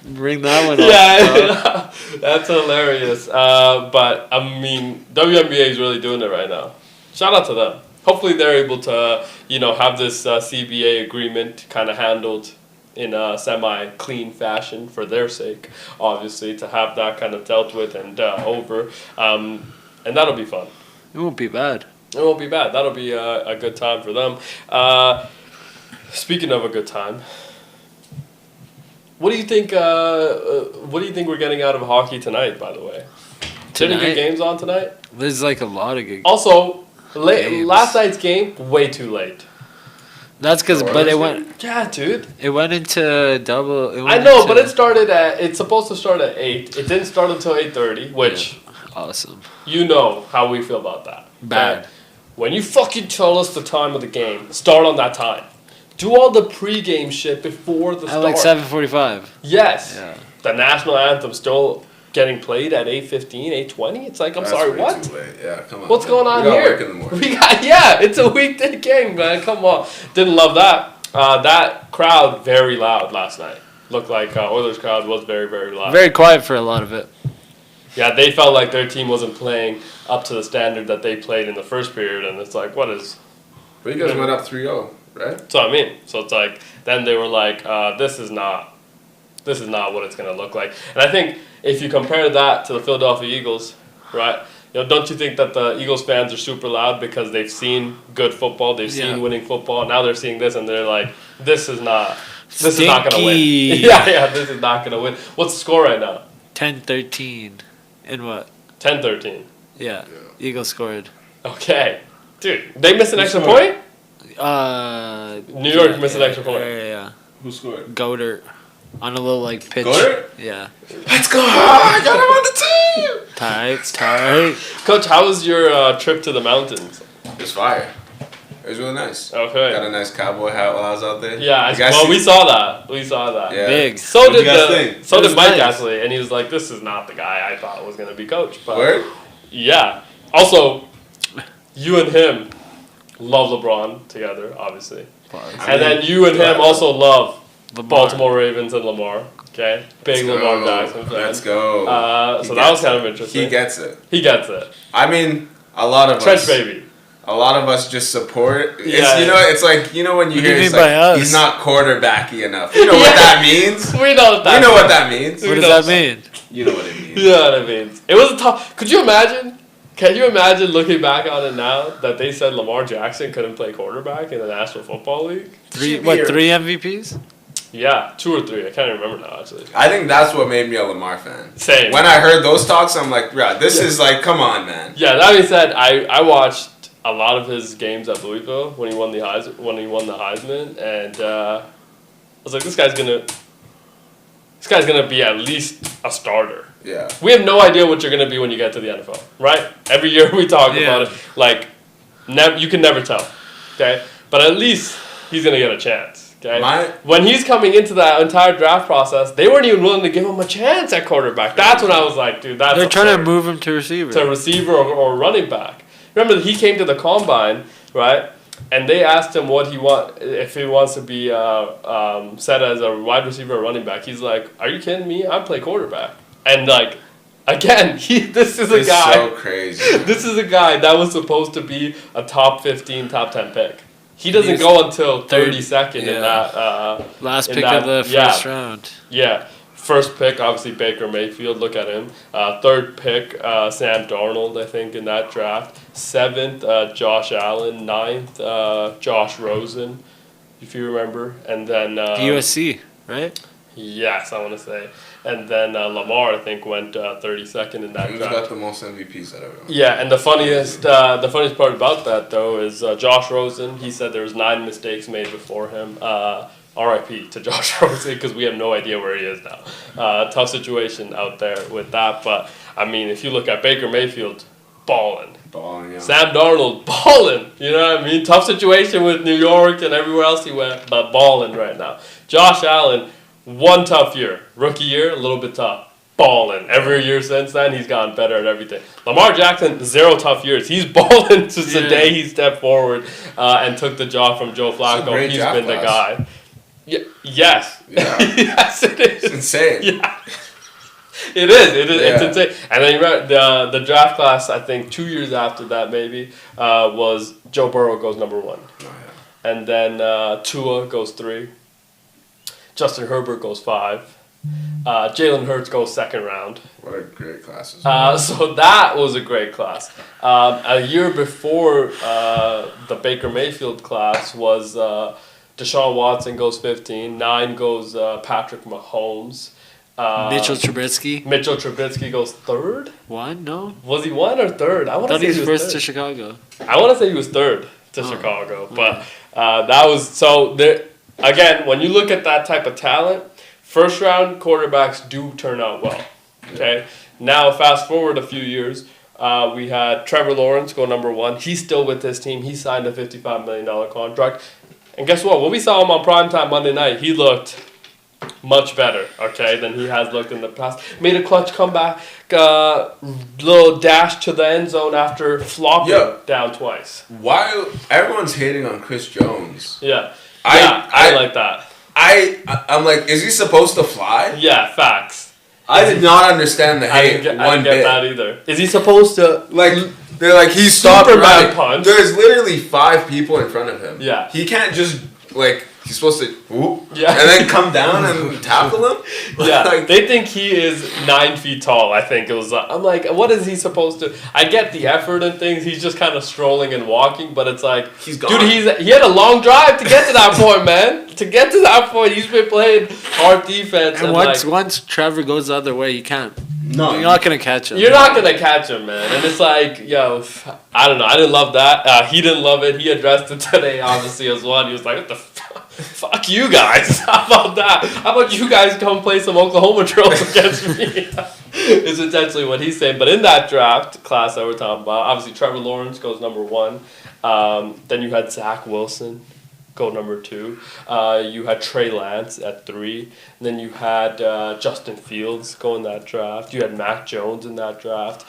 Bring that one up. Yeah, that's hilarious. But I mean, WNBA is really doing it right now. Shout out to them. Hopefully, they're able to, have this CBA agreement kind of handled in a semi-clean fashion for their sake. Obviously, to have that kind of dealt with and over, and that'll be fun. It won't be bad. It won't be bad. That'll be a good time for them. Speaking of a good time. What do you think? What do you think we're getting out of hockey tonight? By the way, any good Tonight? games on tonight? There's like a lot of good. Also, Games. last night's game way too late. That's because, but it went into double. It went I know, into- but it started at. It's supposed to start at 8. It didn't start until 8:30, which awesome. you know how we feel about that. Bad. Okay? When you fucking tell us the time of the game, start on that time. Do all the pre-game shit before the At start. like 7:45. Yes. Yeah. The national anthem still getting played at 8:15, 8:20. It's like, I'm That's sorry, way what? too late. Yeah, come on. What's man. going on we got here? Work in the morning. It's a weekday game, man. Come on. Didn't love that. That crowd very loud last night. Looked like Oilers crowd was very, very loud. Very quiet for a lot of it. Yeah, they felt like their team wasn't playing up to the standard that they played in the first period, and it's like, what is? But you guys went up 3-0, right? So I mean, so it's like then they were like, this is not what it's gonna look like. And I think if you compare that to the Philadelphia Eagles, right? Don't you think that the Eagles fans are super loud because they've seen good football, they've seen winning football. Now they're seeing this and they're like, this is not gonna win. Stinky. Yeah, this is not gonna win. What's the score right now? 10-13. In what? 10-13. Yeah. Eagles scored. Okay, dude, they missed an extra point. New York missed an extra point. Yeah. Who scored? Goddard. On a little like pitch. Goddard? Yeah. Let's go! I got him on the team! Tight. Coach, how was your trip to the mountains? It was fire. It was really nice. Okay. Got a nice cowboy hat while I was out there. Yeah, You guys well, see- we saw that. We saw that. Yeah. Big. So What'd did you guys think? so It did was Mike nice. Ashley, and he was like, "This is not the guy I thought was gonna be coach." But Word? yeah. Also, you and him love LeBron together, obviously, and then you and him also love Baltimore Ravens and Lamar. Okay, big Let's Lamar go. Jackson fan. Let's go. So He that was gets kind of it. interesting. He gets it. He gets it. I mean, a lot of Trench us. baby. a lot of us just support. It's, Yeah. it's like when you What do hear you it's mean by like us? he's not quarterbacky enough. You know what that means? We know what that You know means. what that means. What does that mean? You know what it means. You know what I mean? It was a tough. Could you imagine? Can you imagine looking back on it now that they said Lamar Jackson couldn't play quarterback in the National Football League? Three Should be a- MVPs? Yeah, 2 or 3. I can't remember now actually. I think that's what made me a Lamar fan. Same. When I heard those talks, I'm like, yeah, this is like, come on, man. Yeah, that being said, I watched a lot of his games at Louisville when he won the Heisman, and I was like, this guy's gonna be at least a starter. Yeah. We have no idea what you're gonna be when you get to the NFL, right? Every year we talk Yeah. about it. Like, you can never tell, okay? But at least he's gonna get a chance, okay? When he's coming into that entire draft process, they weren't even willing to give him a chance at quarterback. That's when I was like, dude, that's They're trying to absurd. move him to receiver. To receiver or running back. Remember, he came to the combine, right? And they asked him if he wants to be set as a wide receiver or running back. He's like, "Are you kidding me? I play quarterback." And like, again, this is a It's guy. so crazy. This is a guy that was supposed to be a top 15, top 10 pick. He doesn't He's go until 32nd in Yeah. that. Last in pick that- of the yeah. first round. Yeah. First pick, obviously Baker Mayfield. Look at him. Third pick, Sam Darnold. I think in that draft. 7th, Josh Allen. 9th, Josh Rosen, if you remember. And then USC, right? yes, I want to say. And then Lamar, I think, went 32nd in that He's draft. got the most MVPs that ever. Yeah, and the funniest part about that though is Josh Rosen. He said there was 9 mistakes made before him. R.I.P. to Josh Rosen because we have no idea where he is now. Tough situation out there with that, but I mean, if you look at Baker Mayfield, balling. Balling, yeah. Sam Darnold, balling. You know what I mean? Tough situation with New York and everywhere else he went, but balling right now. Josh Allen, one tough year. Rookie year, a little bit tough. Balling. Every year since then, he's gotten better at everything. Lamar Jackson, 0 tough years. He's balling since the day he stepped forward and took the job from Joe Flacco. great He's draft been the class. guy. Yes. Yeah. Yes, it is. It's insane. Yeah. It is. It's Yeah. insane. And then you remember the draft class, I think 2 years after that maybe, was Joe Burrow goes number 1. Oh, yeah. And then Tua goes 3. Justin Herbert goes 5. Jalen Hurts goes 2nd round. What a great class. So that was a great class. A year before the Baker Mayfield class was Deshaun Watson goes 15. 9 goes Patrick Mahomes. Mitchell Trubisky. Mitchell Trubisky goes 3rd. 1? No. Was he 1 or 3rd? I want to Thought say he was he was first 3rd. to Chicago. I want to say he was 3rd to Chicago, but that was so. There again, when you look at that type of talent, first round quarterbacks do turn out well. Okay, now fast forward a few years, we had Trevor Lawrence go number 1. He's still with his team. He signed a $55 million contract, and guess what? When we saw him on primetime Monday night, he looked much better, okay, than he has looked in the past. Made a clutch comeback, little dash to the end zone after flopping down twice. While everyone's hating on Chris Jones, Yeah, I like that. I'm like, is he supposed to fly? Yeah, facts. I did not understand the I hate didn't one get bit. that either. Is he supposed to Like they're like he stopped Superman running. punch. There's literally 5 people in front of him. Yeah. He can't just like he's supposed to whoop Yeah. and then come down and tackle him. Yeah, Like, they think he is 9 feet tall. I think it was. I'm like, what is he supposed to? I get the effort and things. He's just kind of strolling and walking, but it's like, He's gone. dude, he had a long drive to get to that point, man. To get to that point, he's been playing hard defense. And once Trevor goes the other way, you can't. no, You're not gonna catch him. you're not gonna catch him, man. And it's like, yo, I don't know. I didn't love that. He didn't love it. He addressed it today, obviously, as well. He was like, what the fuck you guys. How about that? How about you guys come play some Oklahoma drills against me? Is essentially what he's saying. But in that draft class that we're talking about, obviously Trevor Lawrence goes number 1. Then you had Zach Wilson go number 2. You had Trey Lance at 3. And then you had Justin Fields go in that draft. You had Mac Jones in that draft.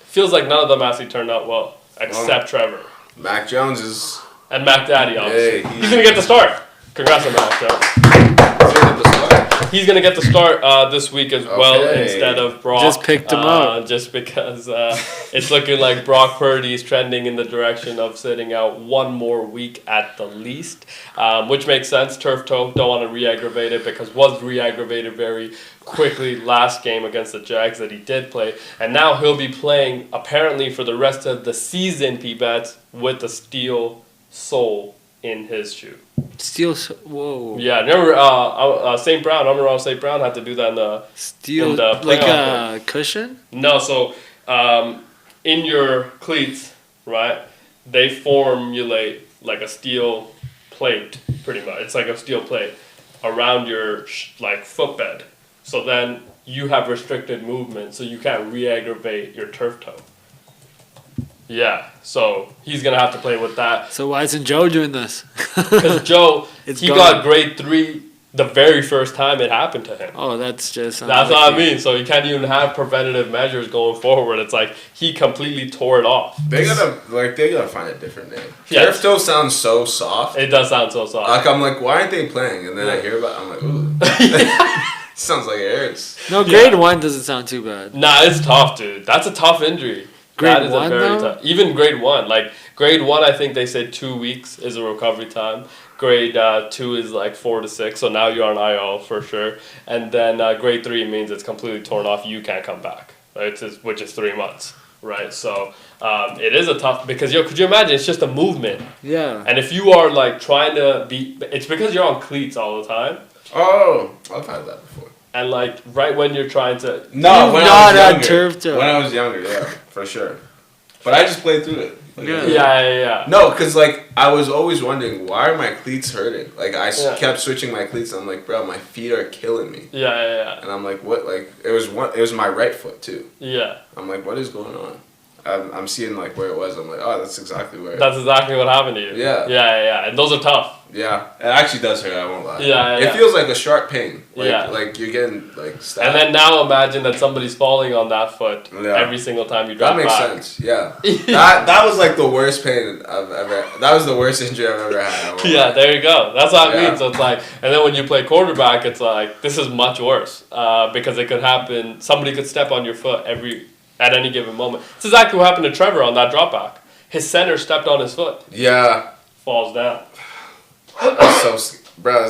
Feels like none of them actually turned out well, except Trevor. Mac Jones is And Mac Daddy, obviously. Hey, he's going to get the start. Congrats on that, Is it the start? Joe. He's gonna get the start this week as well Okay. instead of Brock. Just picked him up. Just because it's looking like Brock Purdy is trending in the direction of sitting out one more week at the least, which makes sense. Turf toe, don't want to re-aggravate it because was re-aggravated very quickly last game against the Jags that he did play, and now he'll be playing apparently for the rest of the season. P-Bets with the steel sole in his shoe. Steel. Whoa. Yeah, remember St. Brown, Amon-Ra St. Brown had to do that in the Steel. in the Like playoff a cushion. No, so in your cleats, right, they formulate like a steel plate, pretty much. It's like a steel plate around your like footbed. So then you have restricted movement, so you can't re-aggravate your turf toe. Yeah, so he's gonna have to play with that. So why isn't Joe doing this? Because Joe, It's he gone. got grade 3 the very first time it happened to him. Oh, that's just. That's what I mean. So you can't even have preventative measures going forward. It's like he completely tore it off. They gotta find a different name. Yeah. Turf toe sounds so soft. It does sound so soft. Like I'm like, why aren't they playing? And then I hear about it, I'm like, ooh. Sounds like it hurts. No, grade 1 doesn't sound too bad. Nah, it's tough, dude. That's a tough injury. Grade That is 1 a very though? tough. Even grade 1, like grade 1, I think they said 2 weeks is a recovery time. Grade 2 is like 4 to 6, so now you're on IL for sure. And then grade 3 means it's completely torn off. You can't come back, right? Which is 3 months, right? So it is a tough because could you imagine? It's just a movement, Yeah. and if you are like trying to be, it's because you're on cleats all the time, Oh, I've had that before. and like right when you're trying to. No, You've when not I was had younger. turf toe. When I was younger, yeah, for sure. But I just played through it. Like, Yeah. Yeah. No, because like I was always wondering why are my cleats hurting? Like I Yeah. kept switching my cleats. I'm like, bro, my feet are killing me. Yeah. And I'm like, what? Like it was my right foot too. Yeah. I'm like, what is going on? I'm seeing like where it was. I'm like, oh, that's exactly where. That's exactly what happened to you. Yeah. And those are tough. Yeah, it actually does hurt. I won't lie. Yeah. It feels like a sharp pain. Like, Yeah. like you're getting like stabbed. And then now imagine that somebody's falling on that foot Yeah. every single time you drop That makes back. sense. Yeah. that was like the worst pain I've ever. That was the worst injury I've ever had. I won't Yeah, lie. there you go. That's what I Yeah. mean. So it's like, and then when you play quarterback, it's like this is much worse because it could happen. Somebody could step on your foot at any given moment. It's exactly what happened to Trevor on that drop back. His center stepped on his foot, Yeah. falls down. It's so, bro,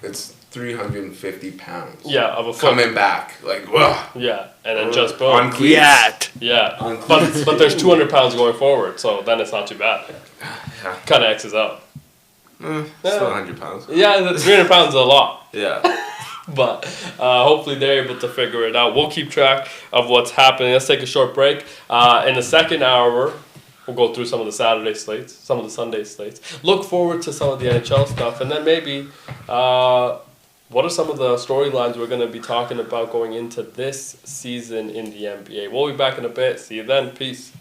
it's 350 pounds. Yeah, of a foot. Coming back, like, whoa. Yeah, and then just boom. On cleats. Yeah, On but cleats. but there's 200 pounds going forward, so then it's not too bad. Yeah. Kind of X's out. Still 100 pounds. Yeah, the 300 pounds is a lot. Yeah. But hopefully they're able to figure it out. We'll keep track of what's happening. Let's take a short break. In the second hour, we'll go through some of the Saturday slates, some of the Sunday slates. Look forward to some of the NHL stuff. And then maybe what are some of the storylines we're going to be talking about going into this season in the NBA. We'll be back in a bit. See you then. Peace.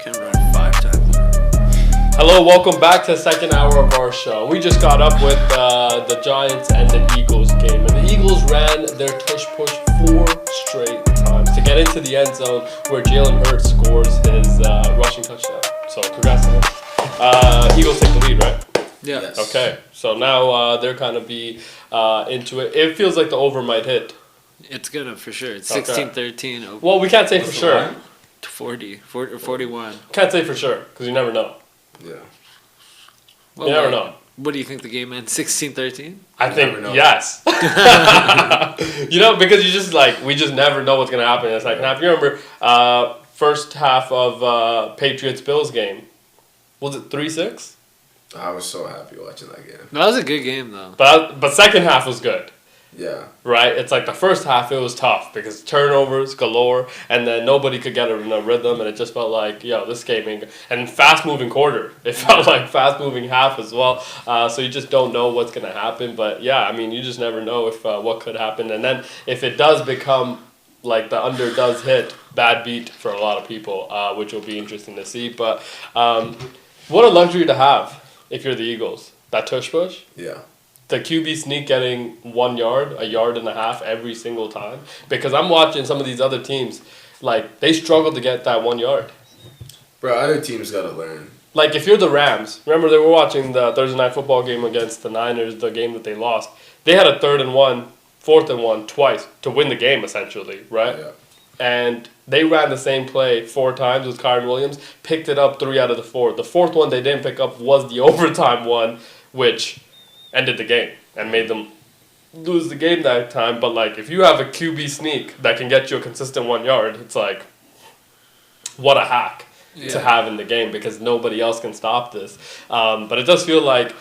Can't run 5 times. Hello, welcome back to the second hour of our show. We just got up with the Giants and the Eagles game. And the Eagles ran their tush-push 4 straight times to get into the end zone where Jalen Hurts scores his rushing touchdown. So congrats to him. Eagles take the lead, right? Yeah. Yes. Okay, so now they're kind of be into it. It feels like the over might hit. It's gonna for sure. It's Okay. 16-13. Well, we can't say for What's the sure. line? 40 or 41. Can't say for sure because you never know. Yeah. Well, You never like, know. What do you think the game ends? 16-13? I You think never know. yes. Because you just we just never know what's gonna happen in the second half. You remember first half of Patriots Bills game? Was it 3-6? I was so happy watching that game. That was a good game though. But second half was good. Yeah. Right? It's like the first half it was tough because turnovers galore and then nobody could get in a rhythm and it just felt like, this game ain't good. And fast moving quarter. It felt like fast moving half as well. So you just don't know what's gonna happen. But you just never know if what could happen. And then if it does become like the under does hit, bad beat for a lot of people, which will be interesting to see. But what a luxury to have if you're the Eagles. That tush push. Yeah. The QB sneak getting 1 yard, a yard and a half every single time. Because I'm watching some of these other teams, they struggle to get that 1 yard. Bro, other teams gotta learn. Like, if you're the Rams, remember they were watching the Thursday Night Football game against the Niners, the game that they lost. They had a 3rd and 1, 4th and 1 twice to win the game, essentially, right? Yeah. And they ran the same play 4 times with Kyron Williams, picked it up 3 out of the 4. The 4th one they didn't pick up was the overtime one, which ended the game and made them lose the game that time. But if you have a QB sneak that can get you a consistent 1 yard, it's what a hack to have in the game because nobody else can stop this. But it does feel like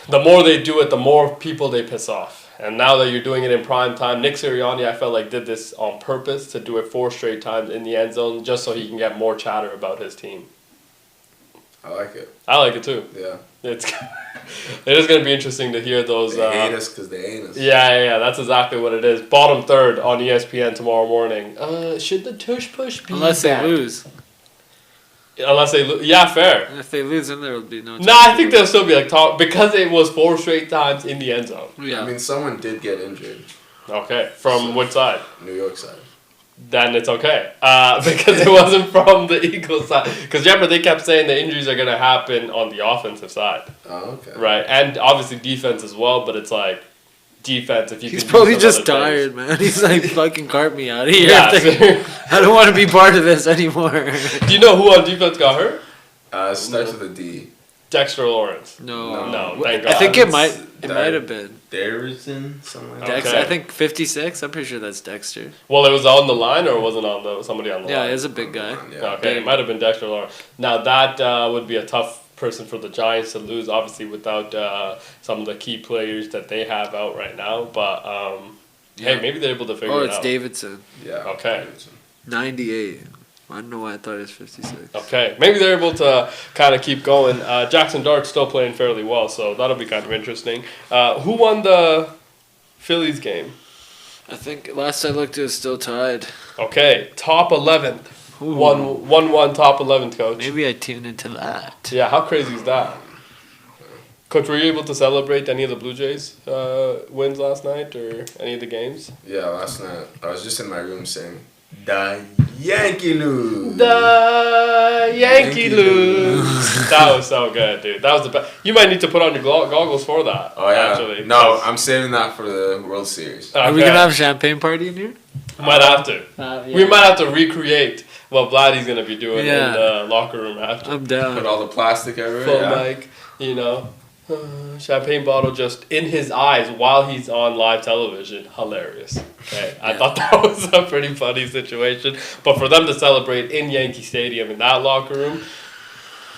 the more they do it, the more people they piss off. And now that you're doing it in prime time, Nick Sirianni, I felt did this on purpose to do it 4 straight times in the end zone just so he can get more chatter about his team. I like it. I like it too. Yeah. It is going to be interesting to hear those. They hate us because they ain't us. Yeah, that's exactly what it is. Bottom 3rd on ESPN tomorrow morning. Should the tush push be Unless back? they lose. Unless they lose. Yeah, fair. And if they lose, then there will be no. No, I think they'll still be top because it was 4 straight times in the end zone. Yeah. I mean, someone did get injured. Okay, from which side? New York side. Then it's okay. Because it wasn't from the Eagles side. Because remember, they kept saying the injuries are going to happen on the offensive side. Oh, okay. Right, and obviously defense as well, but it's defense if you He's can probably use some just other tired, things. man. He's fucking cart me out of here. Yeah. I don't want to be part of this anymore. Do you know who on defense got hurt? It starts with a D. Dexter Lawrence. No, thank I think God. it might have been Darrison, something like that. Dexter. Okay. I think 56. I'm pretty sure that's Dexter. Well, it was on the line or was it on somebody on the Yeah, line? he's a big guy. Yeah. Okay, it might have been Dexter Lawrence. Now that would be a tough person for the Giants to lose, obviously without some of the key players that they have out right now. But hey, maybe they're able to figure it It's out. Davidson. Yeah. Okay. 98. I don't know why I thought it was 56. Okay, maybe they're able to kind of keep going. Jackson Dart's still playing fairly well, so that'll be kind of interesting. Who won the Phillies game? I think last I looked, it was still tied. Okay, top 11th. Ooh. 1-1 top 11th, coach. Maybe I tuned into that. Yeah, how crazy is that? Coach, were you able to celebrate any of the Blue Jays wins last night or any of the games? Yeah, last night I was just in my room saying, "The Yankee lose." The Yankee Yankee lose. That was so good, dude. That was the best. You might need to put on your goggles for that. Oh yeah. Actually. No, I'm saving that for the World Series. Are we Okay. gonna have a champagne party in here? Might have to. Yeah. We might have to recreate what Vladdy's gonna be doing Yeah. in the locker room after. I'm Put down. all the plastic everywhere. Full Yeah. mic, champagne bottle just in his eyes while he's on live television. Hilarious. Okay, I thought that was a pretty funny situation. But for them to celebrate in Yankee Stadium in that locker room,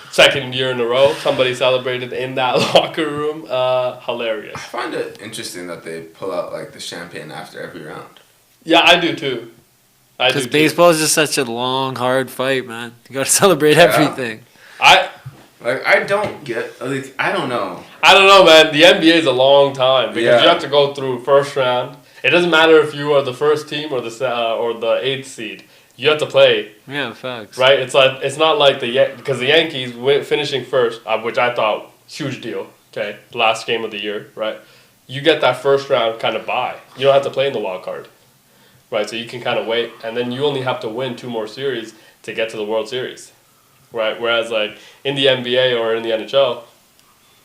second year in a row, somebody celebrated in that locker room. Hilarious. I find it interesting that they pull out the champagne after every round. Yeah, I do too. Because baseball is just such a long, hard fight, man. You gotta celebrate everything. I don't get. I don't know. I don't know, man. The NBA is a long time because Yeah. you have to go through first round. It doesn't matter if you are the first team or the 8th seed. you have to play. Yeah, facts. Right? It's not like because the Yankees finishing first, which I thought huge deal. Okay, last game of the year, right? You get that first round kind of bye. You don't have to play in the wild card, right? So you can kind of wait, and then you only have to win 2 more series to get to the World Series, right? Whereas like in the NBA or in the NHL,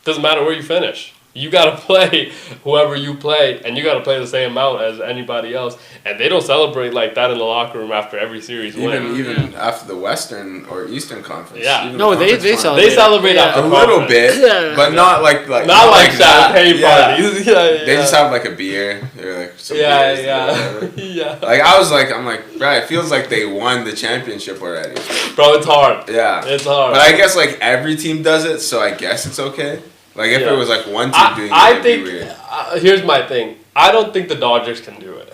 doesn't matter where you finish. You got to play whoever you play, and you got to play the same amount as anybody else. And they don't celebrate like that in the locker room after every series win. Even after the Western or Eastern Conference. Yeah. Even No, the they conference celebrate. They celebrate after a little conference. bit, but not like Not like champagne that. parties. Yeah. They just have like a beer or like some beers or whatever. Yeah. Like I'm like, bro, it feels like they won the championship already. Bro, it's hard. Yeah, It's hard. But I guess like every team does it, so I guess it's okay. Like if Yeah. it was like one team doing it, I it'd think be weird. here's my thing. I don't think the Dodgers can do it.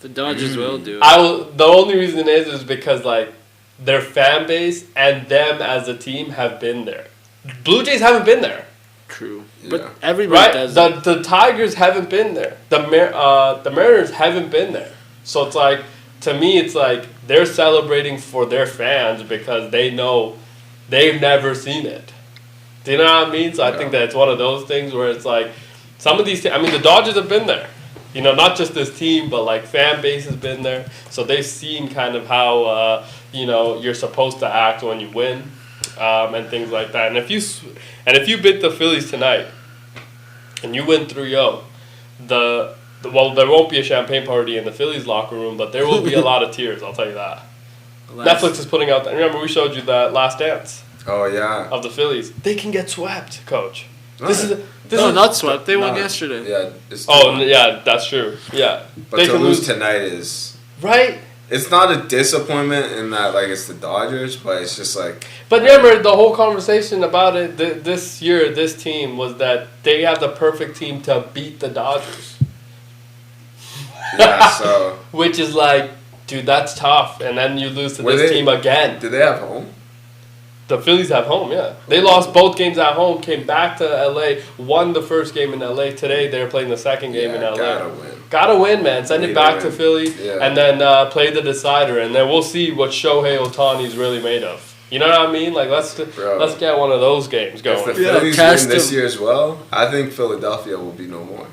The Dodgers will do it. The only reason is because like their fan base and them as a team have been there. Blue Jays haven't been there, True. Yeah. But everybody right? does it. The Tigers haven't been there. The Mariners haven't been there. So it's like, to me, it's like they're celebrating for their fans because they know they've never seen it. Do you know what I mean? So I think that it's one of those things where it's like some of these. The Dodgers have been there. You know, not just this team, but like fan base has been there. So they've seen kind of how you're supposed to act when you win, and things like that. And if you beat the Phillies tonight, and you win 3-0, well, there won't be a champagne party in the Phillies locker room, but there will be a lot of tears. I'll tell you that. Netflix is putting out. Remember, we showed you that Last Dance. Oh yeah. Of the Phillies, they can get swept, Coach. No. This is not swept. They won No. yesterday. Yeah. It's yeah, that's true. Yeah, But they to can lose tonight is. right. It's not a disappointment in that like it's the Dodgers, but it's just like. But remember, the whole conversation about it this year, this team was that they have the perfect team to beat the Dodgers. Yeah. So. Which is like, dude, that's tough, and then you lose to Were this they- team again. Did they have home? The Phillies have home, yeah. They lost both games at home, came back to LA, won the first game in LA. Today they're playing the second game in LA. Gotta win. Gotta win, man. Send Need it to back win. to Philly, Yeah. and then play the decider, and then we'll see what Shohei Ohtani's really made of. You know what I mean? Like let's get one of those games If going. the Yeah, Phillies test win this them. year as well, I think Philadelphia will be no more.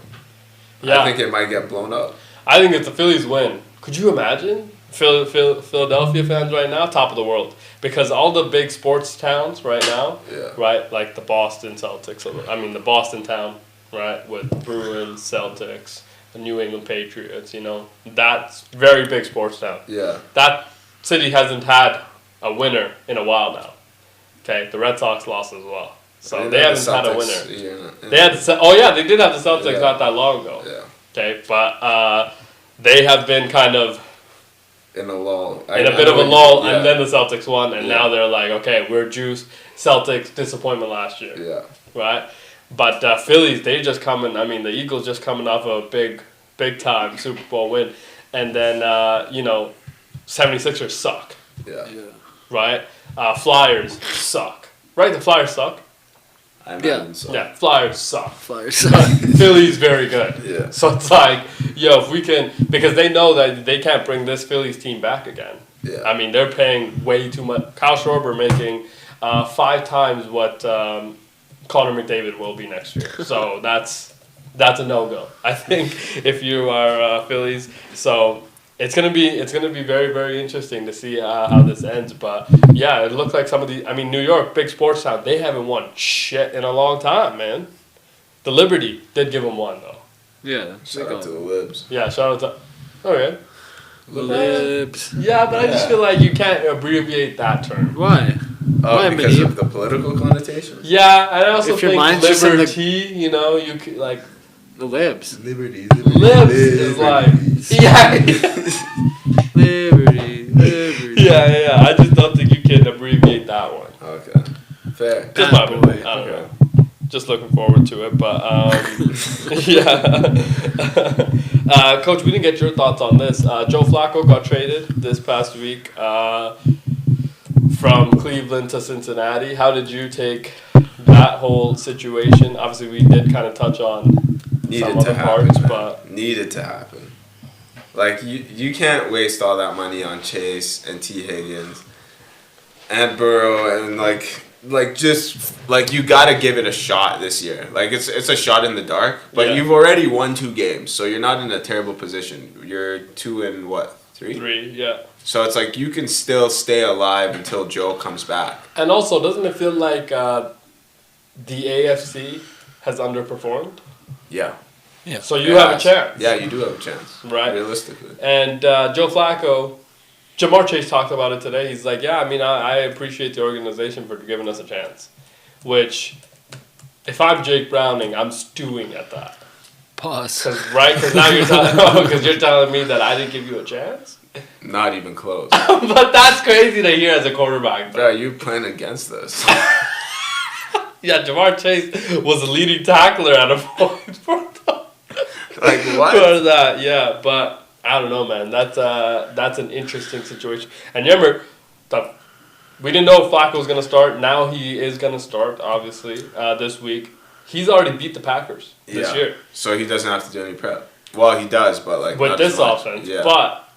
Yeah, I think it might get blown up. I think if the Phillies win, could you imagine Philadelphia fans right now, top of the world, because all the big sports towns right now, Yeah. right, like the Boston Celtics, the Boston town, right, with Bruins, Celtics, the New England Patriots, that's very big sports town. Yeah. That city hasn't had a winner in a while now. Okay, the Red Sox lost as well, so they haven't had a winner. They had they did have the Celtics not that long ago. Yeah. Okay, but they have been kind of In a lull. in a bit of a lull, Yeah. and then the Celtics won, and Yeah. now they're like, okay, we're juiced. Celtics disappointment last year, Yeah. right? But Phillies, they just coming. The Eagles just coming off a big time Super Bowl win, and then 76ers suck, Yeah. right? Flyers suck, right? The Flyers suck. I imagine so. Yeah, Flyers suck. Flyers. Philly's very good. Yeah. So it's like, if we can, because they know that they can't bring this Phillies team back again. Yeah. They're paying way too much. Kyle Schwarber making 5 times what Connor McDavid will be next year. So that's a no-go, I think, if you are Phillies. So it's gonna be very, very interesting to see how this ends. But yeah, it looks like some of the. New York, big sports town, they haven't won shit in a long time, man. The Liberty did give them one though. Yeah. Shout out to the Libs. Yeah, shout out to. Okay. Libs. Yeah, but I just feel like you can't abbreviate that term. Why? Oh, Why, because Muneeb? of the political connotations? Yeah, and I also If your think mind's just in the- liberty, you could like The Libs. Liberty. libs is like yeah, Liberty. yeah. I just don't think you can abbreviate that one. Okay. Fair. Just Bad my boy. opinion. I don't know. Just looking forward to it, but yeah. Coach, we didn't get your thoughts on this. Joe Flacco got traded this past week from Cleveland to Cincinnati. How did you take that whole situation? Obviously, we did kind of touch on some Needed to other happen, parts, man. but Needed to happen. Like you can't waste all that money on Chase and T Higgins and Burrow and just like you gotta give it a shot this year. Like it's a shot in the dark, but you've already won 2 games, so you're not in a terrible position. You're 2 and what? 3? 3, yeah. So it's like you can still stay alive until Joe comes back. And also, doesn't it feel like the AFC has underperformed? Yeah. Yeah. So you have a chance. Yeah, you do have a chance. Right. Realistically. And Joe Flacco, Jamar Chase talked about it today. He's like, yeah, I mean, I appreciate the organization for giving us a chance. Which, if I'm Jake Browning, I'm stewing at that. Pause. Because now you're telling me that I didn't give you a chance? Not even close. But that's crazy to hear as a quarterback. Bro, you playing against this. Yeah, Jamar Chase was a leading tackler at a point for Like what? For that, yeah. But I don't know, man. That's an interesting situation. And remember, we didn't know if Flacco was going to start. Now he is going to start, obviously, this week. He's already beat the Packers this year. So he doesn't have to do any prep. Well, he does, but like with not this as much. offense. Yeah. But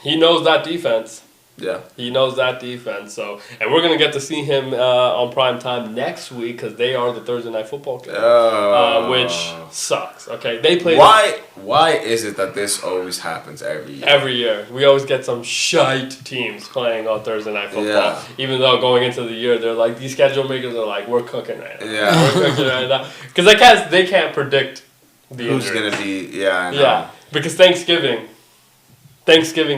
he knows that defense. Yeah. He knows that defense. So, and we're gonna get to see him on prime time next week because they are the Thursday Night Football game, which sucks. Okay, they play. Why is it that this always happens every year? Every year, we always get some shite teams playing on Thursday Night Football. Yeah. Even though going into the year, they're like these schedule makers are like, we're cooking right now. Yeah. We're cooking right now because they can't predict who's injury. gonna be. Yeah. I know. Yeah, because Thanksgiving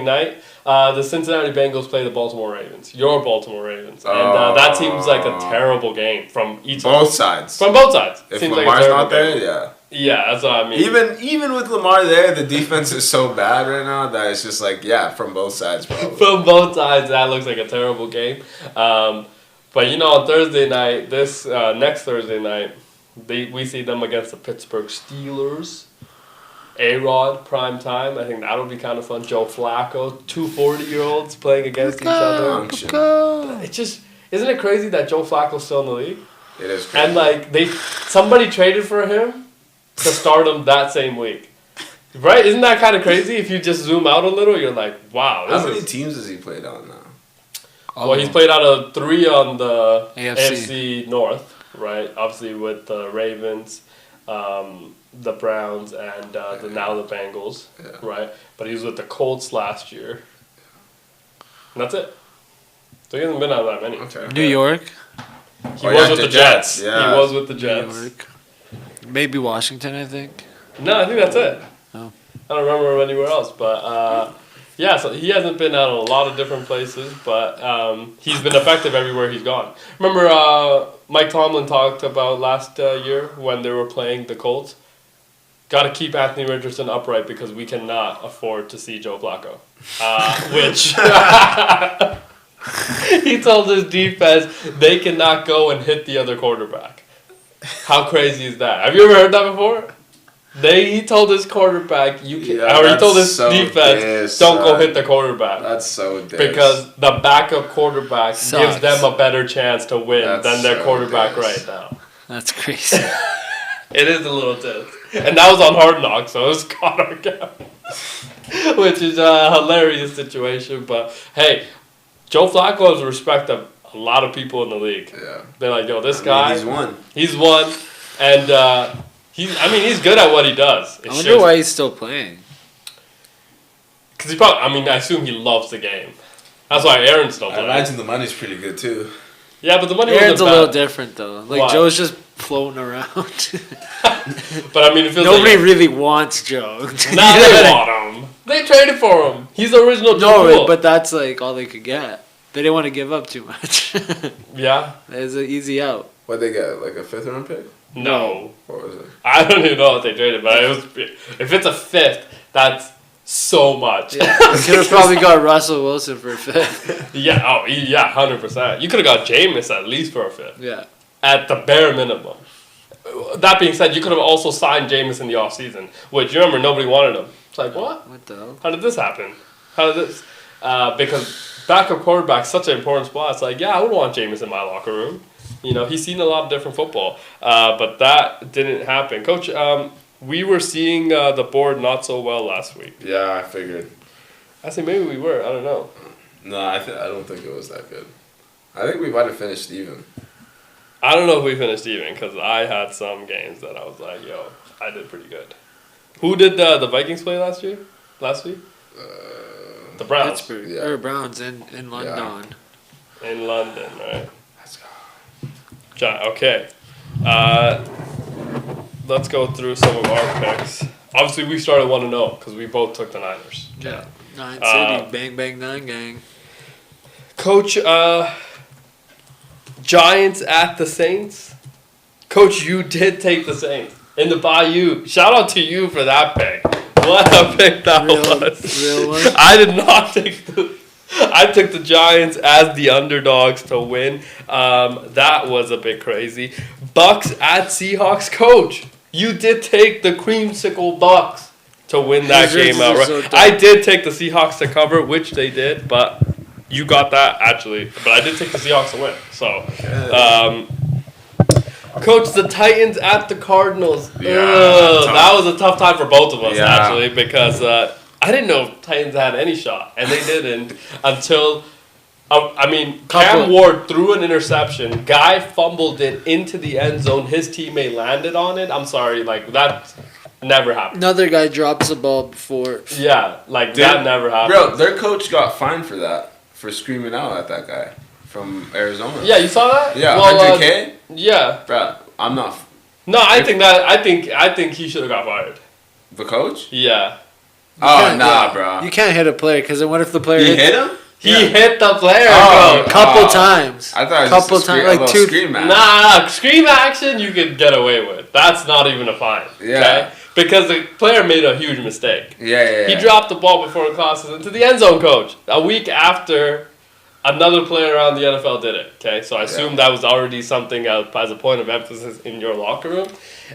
night. The Cincinnati Bengals play the Baltimore Ravens. Your Baltimore Ravens. And that seems like a terrible game from each Both sides. From both sides. If seems Lamar's like a not there, game. yeah. Yeah, that's what I mean. Even with Lamar there, the defense is so bad right now that it's just like, yeah, from both sides probably. From both sides, that looks like a terrible game. But on Thursday night, next Thursday night, we see them against the Pittsburgh Steelers. A-Rod, prime time. I think that'll be kind of fun. Joe Flacco, 2 40-year-olds playing against each other. It just, isn't it crazy that Joe Flacco's still in the league? It is crazy. And like somebody traded for him to start him that same week. Right? Isn't that kind of crazy? If you just zoom out a little, you're like, wow. How many teams has he played on now? Well, he's played out of 3 on the AFC North, right? Obviously with the Ravens, the Browns, and now the Bengals, right? But he was with the Colts last year. And that's it. So he hasn't been out of that many. Okay. New York. He was with the Jets. Yeah. He was with the Jets. New York. Maybe Washington, I think. No, I think that's it. Oh. I don't remember anywhere else, but yeah, so he hasn't been out in a lot of different places, but he's been effective everywhere he's gone. Remember Mike Tomlin talked about last year when they were playing the Colts? Got to keep Anthony Richardson upright because we cannot afford to see Joe Flacco. Which he told his defense they cannot go and hit the other quarterback. How crazy is that? Have you ever heard that before? He told his quarterback he told his defense don't go hit the quarterback. That's so diss. Because the backup quarterback gives them a better chance to win than their quarterback right now. That's crazy. It is a little diss. And that was on Hard Knocks, so it was Connor Gavin. Which is a hilarious situation. But hey, Joe Flacco has the respect of a lot of people in the league. Yeah. They're like, yo, this guy. He's won. And he's good at what he does. I wonder why he's still playing. Because I assume he loves the game. That's why Aaron's still playing. I imagine the money's pretty good too. Yeah, but the money Aaron's wasn't a little bad. different though. Like Why? Joe's just floating around. But it feels Nobody like really wants Joe. Now they want him. They traded for him. He's the original Joe. No, but that's like all they could get. They didn't want to give up too much. Yeah. It's an easy out. What'd they get? Like a 5th round pick? No. What was it? I don't even know what they traded, but if it's a 5th, that's so much. Yeah. You could have probably got Russell Wilson for a 5th. Yeah, 100%. You could have got Jameis at least for a 5th. Yeah. At the bare minimum. That being said, you could have also signed Jameis in the offseason, which, you remember, nobody wanted him. It's like, what? What the hell? How did this happen? Because backup quarterback's such an important spot. It's like, yeah, I would want Jameis in my locker room. He's seen a lot of different football. But that didn't happen. Coach, we were seeing the board not so well last week. Yeah, I figured. I say maybe we were. I don't know. No, I don't think it was that good. I think we might have finished even. I don't know if we finished even because I had some games that I was like, yo, I did pretty good. Who did the Vikings play last week? The Browns. Pittsburgh. Yeah. Or Browns in London. In London, right? Let's go. Okay. Let's go through some of our picks. Obviously, we started 1-0 because we both took the Niners. Yeah. Nine City. Bang, bang, nine gang. Coach, Giants at the Saints. Coach, you did take the Saints in the Bayou. Shout out to you for that pick. What a pick that was. Real one? I did not take I took the Giants as the underdogs to win. That was a bit crazy. Bucks at Seahawks. Coach, you did take the creamsicle Bucks to win that Those game jerseys are outright. so dumb. I did take the Seahawks to cover, which they did, but you got that actually. But I did take the Seahawks to win. So, Coach, the Titans at the Cardinals. Yeah, that was a tough time for both of us Yeah. actually because I didn't know Titans had any shot, and they didn't until. Cam Ward threw an interception. Guy fumbled it into the end zone. His teammate landed on it. I'm sorry, like that never happened. Another guy drops the ball before. Yeah, like that never happened. Bro, their coach got fined for that, for screaming out at that guy from Arizona. Yeah, you saw that? Yeah, Well, 100K? Yeah. Bro, I'm not. No, I think he should have got fired. The coach? Yeah. Oh, nah, bro. You can't hit a player because then what if the player He hits hit him? He hit the player, Oh, bro. couple times? I thought it was Couple just a times, scream, like a two- little scream match. Nah, scream action you could get away with. That's not even a fine. Yeah. Okay? Because the player made a huge mistake. Yeah. He dropped the ball before it crosses into the end zone, coach. A week after another player around the NFL did it. Okay, so I assume that was already something as a point of emphasis in your locker room.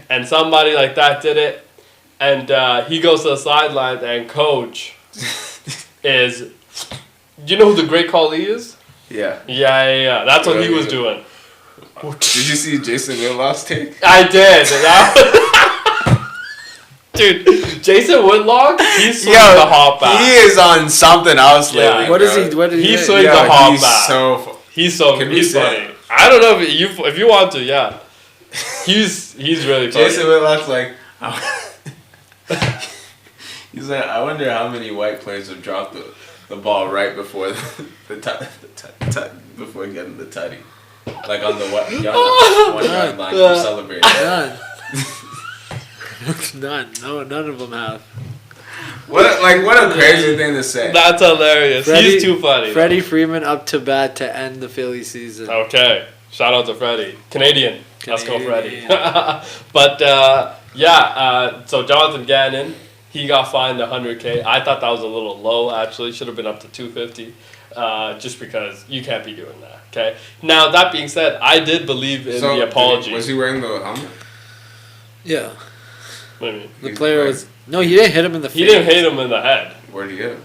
And somebody like that did it. And he goes to the sideline and coach is... Do you know who the great Khali is? Yeah. Yeah. That's what he was doing. Did you see Jason Whitlock's take? I did. Dude, Jason Whitlock, he's swinging the hop back. He is on something else Yeah. lately. What bro. is he? What did he? He do? swings the hop he's back. so. Can we He's say funny. it? I don't know if you want to, yeah. He's really funny. Jason Whitlock's like. He's like, I wonder how many white players have dropped the ball right before before getting the tutty, like on the 1 yard line for celebrating. None. None. No, none of them have. What a crazy thing to say. That's hilarious. He's too funny. Freddie Freeman up to bat to end the Philly season. Okay. Shout out to Freddie. Canadian. Let's go, Canadian. Freddie. But, so Jonathan Gannon, he got fined $100K. I thought that was a little low, actually. Should have been up to $250. Just because you can't be doing that, okay? Now, that being said, I did believe in the apology. Was he wearing the helmet? Yeah. What do you mean? The player was... No, he didn't hit him in the face. He didn't hit him in the head. Where'd he get him?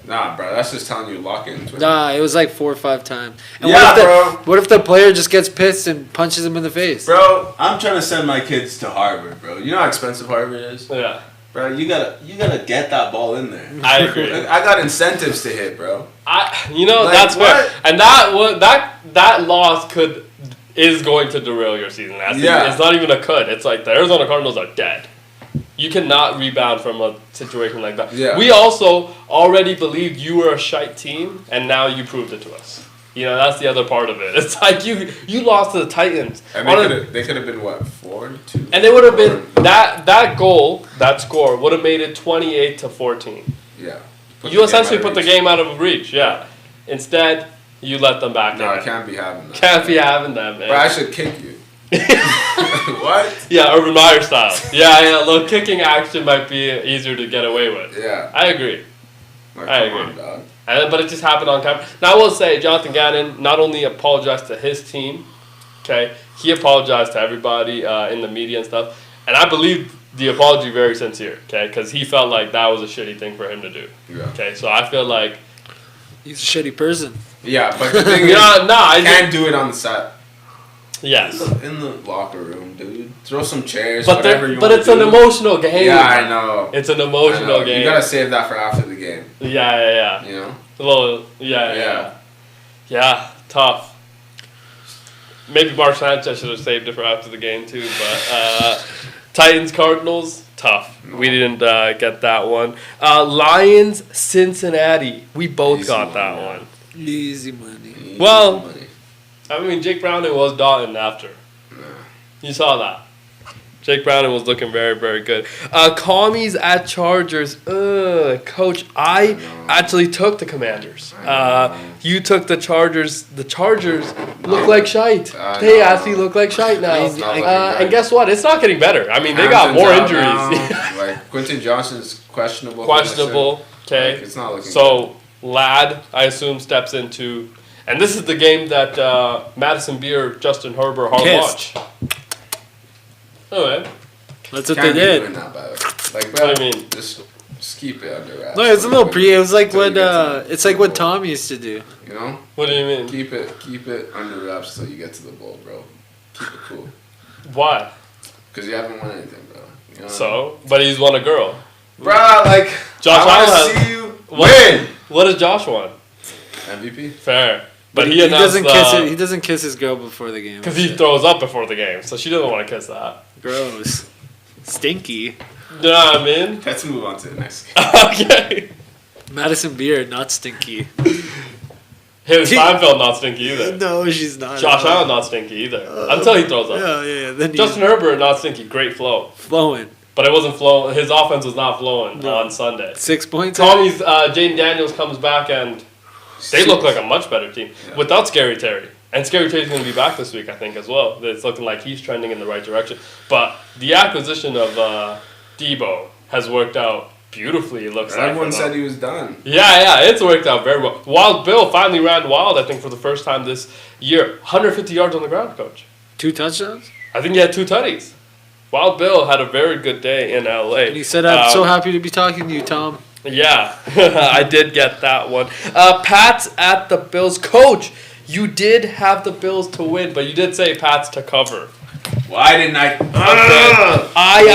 Nah, bro, that's just telling you lock into it. Nah, it was like 4 or 5 times. And Yeah, what if the player just gets pissed and punches him in the face? Bro, I'm trying to send my kids to Harvard, bro. You know how expensive Harvard is? Yeah. Bro, you gotta get that ball in there. I agree. I got incentives to hit, bro. That's what? fair. And that loss is going to derail your season. Yeah. It's not even a could. It's like the Arizona Cardinals are dead. You cannot rebound from a situation like that. Yeah. We also already believed you were a shite team, and now you proved it to us. You know, that's the other part of it. It's like you lost to the Titans. And they could have been what, 4-2? And it would have been that goal, that score would have made it 28-14. Yeah. You essentially put the game out of reach, yeah. Instead, you let them back in. No, I can't be having that. Can't be having them, man. Bro, I should kick you. What? Yeah, Urban Meyer style. Yeah, look, kicking action might be easier to get away with. Yeah. I agree. Like, I come agree. on, dog. But it just happened on camera. Now, I will say, Jonathan Gannon not only apologized to his team, okay, he apologized to everybody in the media and stuff. And I believe the apology very sincere, okay, because he felt like that was a shitty thing for him to do. Yeah. Okay, so I feel like... He's a shitty person. Yeah, but the thing is, I can't do it on the side. Yes. In the locker room, dude. Throw some chairs, But whatever you but want it's to an do. emotional game. Yeah, I know. It's an I emotional know. game. You gotta save that for after the game. Yeah. You know? A little, yeah, tough. Maybe Mark Sanchez should have saved it for after the game too, but Titans Cardinals, tough. No. We didn't get that one. Lions Cincinnati, we both Easy got that one, yeah. one. Easy money. Easy Well- money. I mean, Jake Browning was dotting after. Nah. You saw that. Jake Browning was looking very, very good. Commies at Chargers. Coach, I actually took the Commanders. You took the Chargers. The Chargers look like shite. I They know. actually look like shite now. It's not looking And good. guess what? It's not getting better. I mean, they got more Hampton's out injuries. now. Like Quentin Johnson's questionable. Questionable. Okay. Like, it's not looking So, Ladd, I assume, steps into. And this is the game that Madison Beer, Justin Herbert, hard Kissed. watch. Oh, man. That's good. what Can't they be did. doing that, by the way. Like, What do bro, you mean? Just keep it under wraps. No, it's a little pre. It was like Until what you get to the it's like what bowl. Tom used to do. You know, What do you mean? keep it under wraps till you get to the bowl, bro. Keep it cool, Why? cause you haven't won anything, bro. You know what So, but he's won a girl. I mean? Bro, like Josh I Allen want has- to see you What- win. What has Josh won? MVP. Fair, but he he announced doesn't kiss it. He doesn't kiss his girl before the game. because he throws up before the game, so she doesn't want to kiss that. Gross. Stinky. You know what I mean? Let's move on to the next game. Okay. Madison Beer, not stinky. Haley Steinfeld not stinky either. No, she's not. Josh Allen not stinky either until he throws up. Yeah. Then Justin Herbert not stinky, great flow, flowing. but it wasn't flowing. His offense was not flowing No. on Sunday. 6 points. Tommy's Jaden Daniels comes back and they look like a much better team Yeah. without Scary Terry. And Scary Terry's going to be back this week, I think, as well. It's looking like he's trending in the right direction. But the acquisition of Debo has worked out beautifully, it looks like. Everyone for said them. he was done. Yeah, it's worked out very well. Wild Bill finally ran wild, I think, for the first time this year. 150 yards on the ground, Coach. 2 touchdowns. I think he had 2 tutties. Wild Bill had a very good day in LA. And he said, "I'm so happy to be talking to you, Tom." Yeah, I did get that one. Pats at the Bills. Coach, you did have the Bills to win, but you did say Pats to cover. Why didn't I?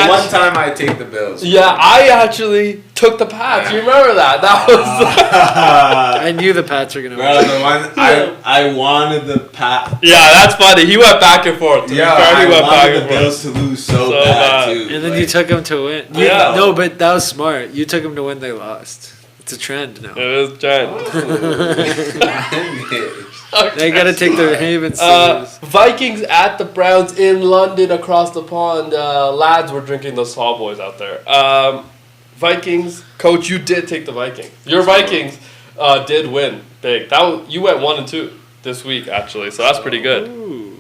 One time I take the Bills. Yeah, I actually took the Pats. You remember that? That was. I knew the Pats were gonna Bro, win. the one I wanted the Pat. Yeah, that's funny. He went back and forth. To be Yeah, fair, he I went back wanted and the forth. Bills to lose so So bad bad. too. And then like, you took them to win. Yeah. No, but that was smart. You took them to win. They lost. It's a trend now. It is giant. They gotta take their Havens serious. Vikings at the Browns in London across the pond. Lads were drinking those tall boys out there. Vikings, Coach, you did take the Vikings. Your Vikings did win big. You went 1-2 this week actually, so that's pretty good. Ooh.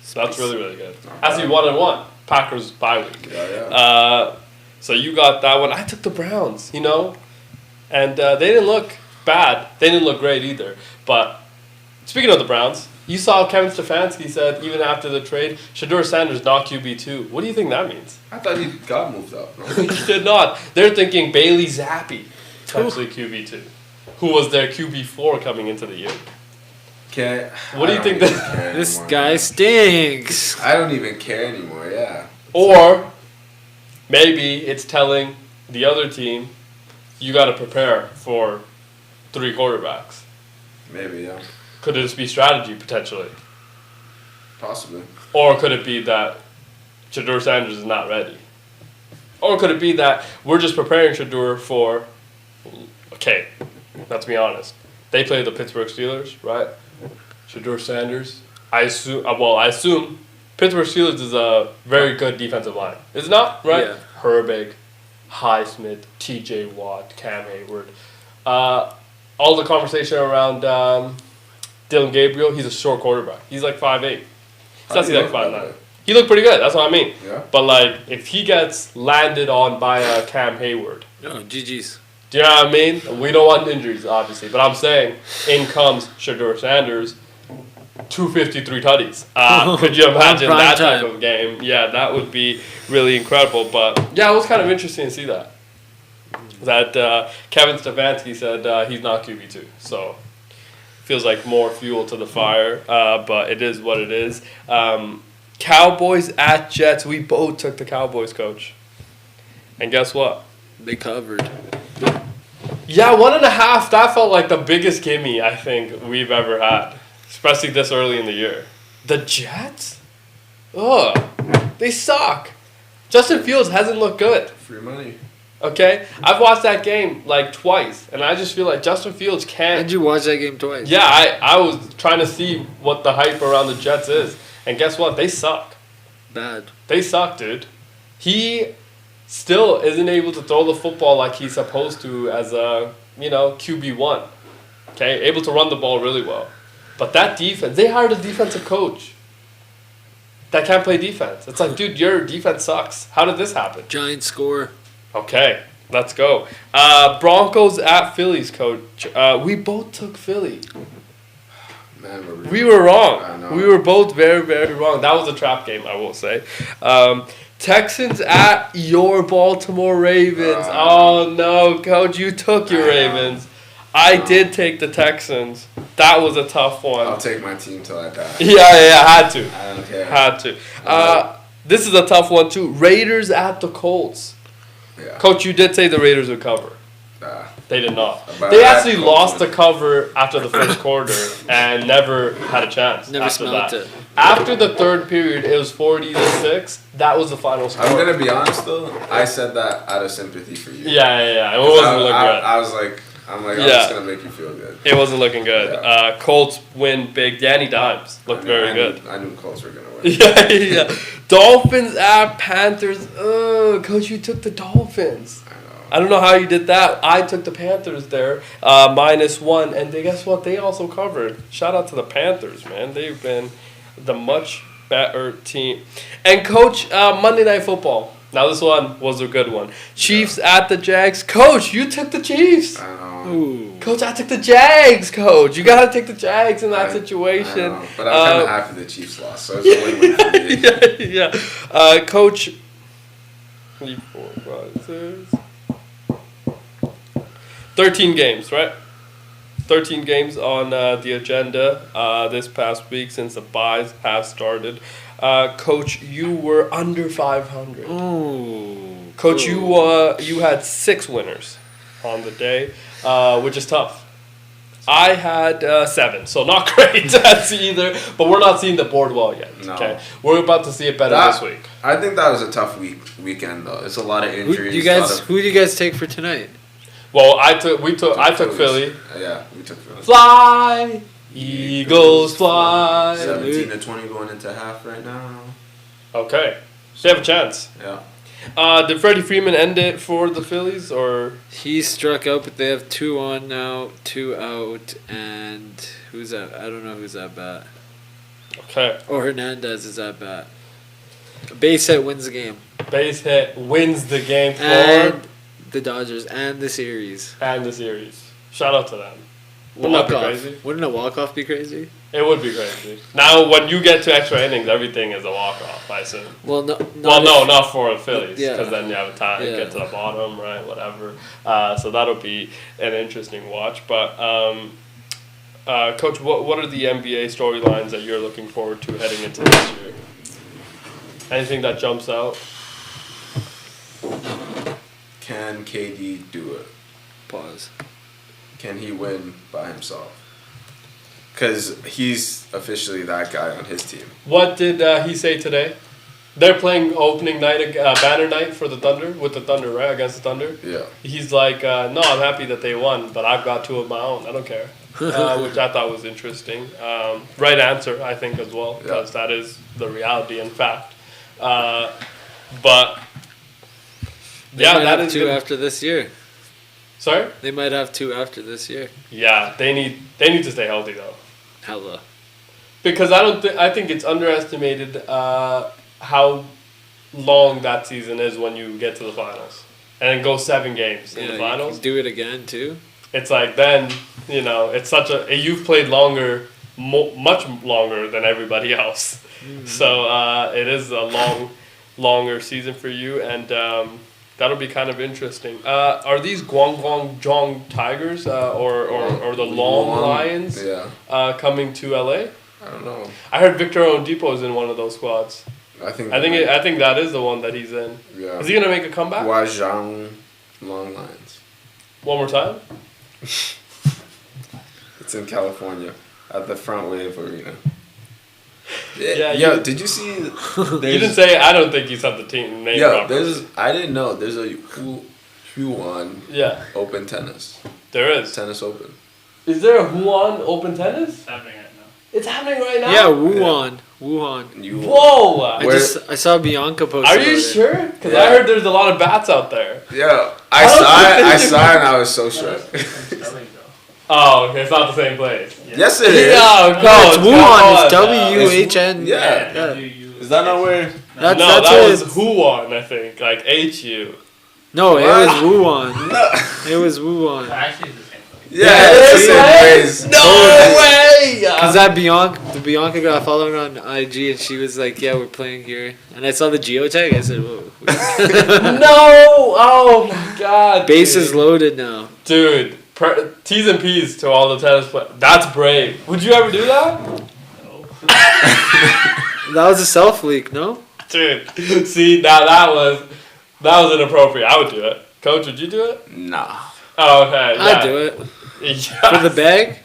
So that's really, really good. Actually 1-1. Packers bye week. Yeah. So you got that one. I took the Browns, and they didn't look bad. They didn't look great either. But speaking of the Browns, you saw Kevin Stefanski said even after the trade, Shedeur Sanders not QB2. What do you think that means? I thought he got moved up. No? He did not. They're thinking Bailey Zappi, potentially QB2, who was their QB4 coming into the year. Okay. What do you think This guy stinks. I don't even care anymore. Yeah. Or maybe it's telling the other team, you got to prepare for 3 quarterbacks. Maybe. Yeah. Could it just be strategy potentially? Possibly. Or could it be that Shedeur Sanders is not ready? Or could it be that we're just preparing Shedeur for, okay, let's be honest. They play the Pittsburgh Steelers, right? Shedeur Sanders. I assume Pittsburgh Steelers is a very good defensive line. Is it not? Right? Yeah. Herbig, Highsmith, TJ Watt, Cam Hayward. All the conversation around Dylan Gabriel, he's a short quarterback. He's like 5'8". How He's do you like look, by the 5'9". way? He looked pretty good, that's what I mean. Yeah. But like, if he gets landed on by Cam Hayward, Oh, GG's. do you know what I mean? We don't want injuries, obviously. But I'm saying, in comes Shedeur Sanders, 253 tutties. Could you imagine Prime that type time. of game? Yeah, that would be really incredible. But yeah, it was kind of interesting to see that. That Kevin Stefanski said he's not QB2. So feels like more fuel to the fire. But it is what it is. Cowboys at Jets. We both took the Cowboys, coach. And guess what? They covered. Yeah, 1.5. That felt like the biggest gimme I think we've ever had, especially this early in the year. The Jets? Ugh, they suck. Justin Fields hasn't looked good. Free money. Okay, I've watched that game like twice, and I just feel like Justin Fields can't. Did you watch that game twice? Yeah, I was trying to see what the hype around the Jets is, and guess what? They suck. Bad. They suck, dude. He still isn't able to throw the football like he's supposed to as a, QB1. Okay, able to run the ball really well. But that defense, they hired a defensive coach that can't play defense. It's like, dude, your defense sucks. How did this happen? Giants score. Okay, let's go. Broncos at Phillies, coach. We both took Philly. Man, We were I wrong. know. We were both very, very wrong. That was a trap game, I will say. Texans at your Baltimore Ravens. Oh, no, coach, you took your Ravens. I did take the Texans. That was a tough one. I'll take my team till I die. Yeah, had to. I don't care. Had to. This is a tough one, too. Raiders at the Colts. Yeah. Coach, you did say the Raiders would cover. They did not. But They that actually Colts lost win. the cover after the first quarter and never had a chance. Never after smelt that. it. After the third period, it was 40-6. That was the final score. I'm gonna be honest though. I said that out of sympathy for you. Yeah. It wasn't looking good. I was like, I'm Yeah. just gonna make you feel good. It wasn't looking good. Yeah. Colts win big. Danny Dimes looked very good. I knew Colts were gonna win. Yeah. Dolphins at Panthers. Coach, you took the Dolphins. I don't know how you did that. I took the Panthers there, -1, and guess what? They also covered. Shout out to the Panthers, man. They've been the much better team. And coach, Monday Night Football. Now this one was a good one. Chiefs at the Jags. Coach, you took the Chiefs. I know. Ooh. Coach, I took the Jags. Coach, you gotta take the Jags in that I situation. know. But I'm kind of happy the Chiefs lost, so it's a win-win for me. yeah. Coach. 3, 4, 5, 6. 13 games, right? 13 games on the agenda this past week since the buys have started. Coach, you were under 500. Ooh. Coach, you had 6 winners on the day, which is tough. I had 7, so not great either. But we're not seeing the board well yet. No. Okay, we're about to see it better this week. I think that was a tough weekend though. It's a lot of injuries. Who do you guys take for tonight? Well, I took Philly. Yeah, we took Philly. Fly, Eagles fly. 17-20 going into half right now. Okay, they have a chance. Yeah. Did Freddie Freeman end it for the Phillies, or He struck out, but they have 2 on now, 2 out, and who's that? I don't know who's at bat. okay? Or Hernandez is at bat. Base hit wins the game. Base hit wins the game for And the Dodgers and the series. and the series. Shout out to them. Wouldn't that Walk be off. crazy? Wouldn't a walk off be crazy? It would be crazy. Now, when you get to extra innings, everything is a walk off. I assume. Well, no. Not for the Phillies, Yeah. because then you have a tie, Yeah. get to the bottom, right? Whatever. So that'll be an interesting watch. But Coach, what are the NBA storylines that you're looking forward to heading into this year? Anything that jumps out? Can KD do it? Pause. Can he win by himself? Because he's officially that guy on his team. What did he say today? They're playing opening night, banner night for the Thunder, with the Thunder, right? Against the Thunder? Yeah. He's like, no, I'm happy that they won, but I've got 2 of my own. I don't care. Which I thought was interesting. Right answer, I think, as well, because that is the reality and fact. But, They yeah, might that have is 2 good. after this year. Sorry? They might have 2 after this year. Yeah, they need to stay healthy, though. Hella. Because I think it's underestimated how long that season is when you get to the finals. And then go 7 games in the You finals. can do it again too. It's like then, it's such you've played longer, much longer than everybody else. So it is a longer season for you. And That'll be kind of interesting. Are these Guangdong Tigers or the Long Lions coming to LA? I don't know. I heard Victor Oladipo is in one of those squads. I think that is the one that he's in. Yeah. Is he gonna make a comeback? Guangdong Long Lions. One more time? It's in California at the Front Wave Arena. Yeah, Yo, did you see? You didn't say. I don't think you said the team name. Yeah, properly. I didn't know. There's a Huan Open tennis. There is. Tennis Open. Is there a Huan Open tennis? It's happening right now. It's happening right now. Yeah, Wuhan. Whoa! I saw Bianca post. Are you sure? Because I heard there's a lot of bats out there. Yeah, I saw it and I was so shocked. Oh, okay, it's not the same place. Yes, it is. Yeah, No, it's Wuhan. It's W-H-N. WUHN. Yeah. Is that not where? That's that was Huan, I think, like HU. No, it was Wuhan. It was Wuhan. Actually, it's the same place. Yeah, it's the same place. No way! Cause that Bianca girl, I followed her on IG, and she was like, "Yeah, we're playing here." And I saw the geotag. I said, "Whoa." No! Oh my god. Bases loaded now. Dude, T's and P's to all the tennis players. That's brave. Would you ever do that? No. That was a self leak, no? Dude, see, now that was inappropriate. I would do it. Coach, would you do it? Nah. Oh, okay. Yeah. I'd do it Yeah. for the bag.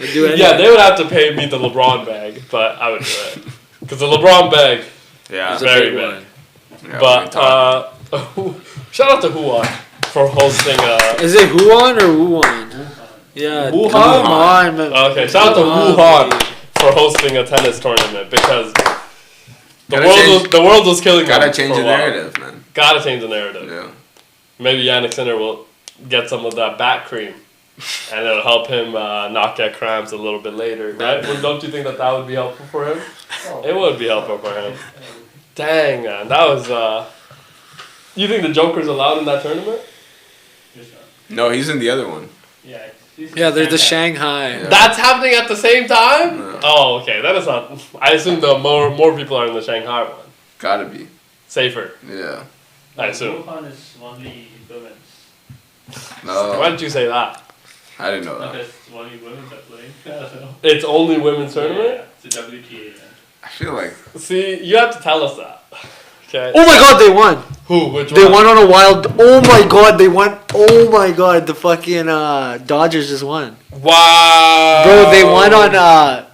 I'd do it. Yeah, they would have to pay me the LeBron bag, but I would do it because the LeBron bag Yeah. is very big big. one. Yeah, But shout out to Huan for hosting. Is it Wuhan or Wuhan? Yeah, Wuhan? Come on, man. Okay, shout out to Wuhan for hosting a tennis tournament because the world was killing them. Gotta change for the a while. narrative, man. Gotta change the narrative. Yeah. Maybe Yannick Sinner will get some of that back cream, and it'll help him not get cramps a little bit later, right? Well, don't you think that would be helpful for him? It would be helpful for him. Dang, man, that was. You think the Joker's allowed in that tournament? No, he's in the other one. Yeah. Yeah, there's the Shanghai. Yeah. That's happening at the same time? No. Oh, okay. That is not. I assume the more people are in the Shanghai one. Gotta be. Safer, Yeah. I assume. Wuhan is only women's. No. Why did you say that? I didn't know that. Because only women are playing. I don't know. It's only women's tournament? Yeah, it's a WTA event. I feel like See, you have to tell us that. Okay. Oh my God, they won. Who? Which They one? won on a wild. Oh my God, they won. Oh my God, the fucking Dodgers just won. Wow. Bro, they won on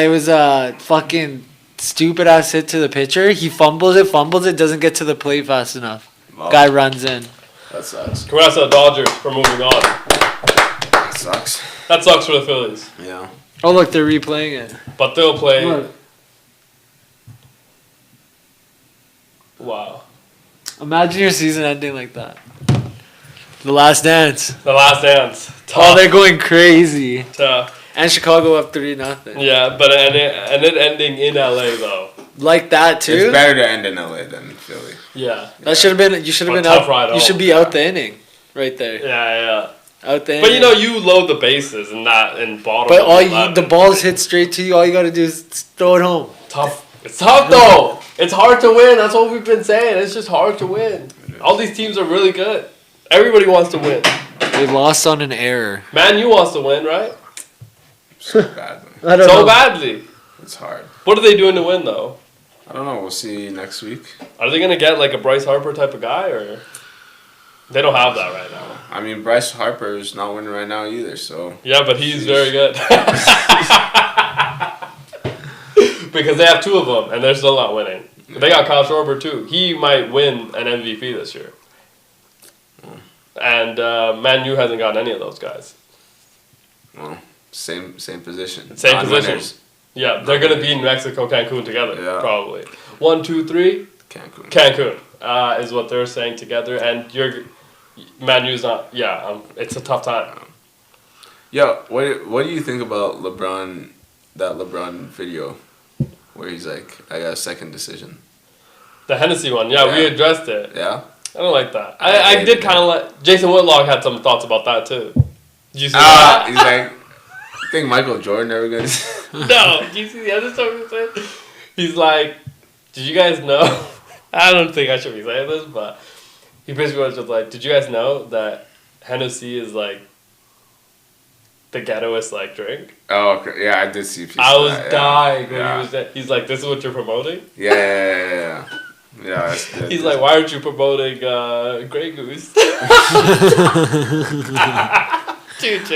it was a fucking stupid ass hit to the pitcher. He fumbles it, doesn't get to the plate fast enough. well, Guy runs in. that sucks. Congrats to the Dodgers for moving on. That sucks. That sucks for the Phillies. Yeah. Oh look, they're replaying it. But they'll play. Look. Wow. Imagine your season ending like that. The Last Dance. The Last Dance. Oh, Tough. they're going crazy. Tough. And Chicago up 3-0. Yeah, but and it ending in LA though. Like that too. It's better to end in LA than Philly. Yeah. That should have been. You should have Well, been tough out. ride You home. should be out the inning, right there. Yeah. Out the inning. But you know, you load the bases and not in bottom. But of all the you, lineup. the balls hit straight to you. All you gotta do is throw it home. Tough. It's tough though. It's hard to win. That's what we've been saying. It's just hard to win. All these teams are really good. Everybody wants to win. They lost on an error. Man, you wants to win, right? So badly. I don't So know. badly. It's hard. What are they doing to win though? I don't know. We'll see next week. Are they gonna get like a Bryce Harper type of guy, or they don't have that right now? I mean, Bryce Harper is not winning right now either, so. Yeah, but he's Jeez. very good. Because they have two of them, and they're still not winning. They got Kyle Schwarber too. He might win an MVP this year. And Man U hasn't gotten any of those guys. Well, same position. Same Non-winners. position. Yeah, they're gonna be in Mexico, Cancun together, Yeah. probably. 1, 2, 3, Cancun. Cancun is what they're saying together. And Man U's not. Yeah, it's a tough time. Yo, what do you think about LeBron? That LeBron video, where he's like, "I got a second decision." The Hennessy one, yeah, we Yeah. addressed it. Yeah. I don't like that. I I hate did it. kind of like. Jason Whitlock had some thoughts about that too. Did you see He's like, "You think Michael Jordan ever gonna?" that? No. Did you see the other stuff he said? He's like, did you guys know? I don't think I should be saying this, but He basically was just like, did you guys know that Hennessy is like the ghettoest like drink? Oh, okay. Yeah, I did see a piece I of was that, dying when yeah. he was there. He's like, this is what you're promoting? Yeah. Yeah, that's good. He's like, why aren't you promoting Grey Goose? Dude,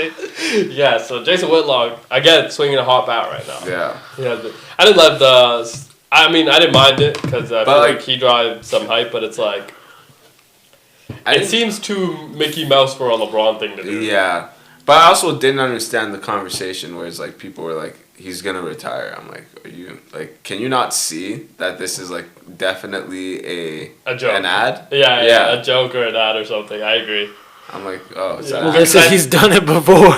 yeah, so Jason Whitlock, again, swinging a hot bat right now. Yeah. Yeah, I didn't love the... I mean, I didn't mind it because I feel like- like he drives some hype, but it's like... It seems too Mickey Mouse for a LeBron thing to do. Yeah. But I also didn't understand the conversation where it's like people were like, he's gonna retire. I'm like, are you like, can you not see that this is like definitely A joke. an ad? Yeah, a joke or an ad or something. I agree. I'm like, oh, is Yeah. that Well, an they ad? said he's done it before.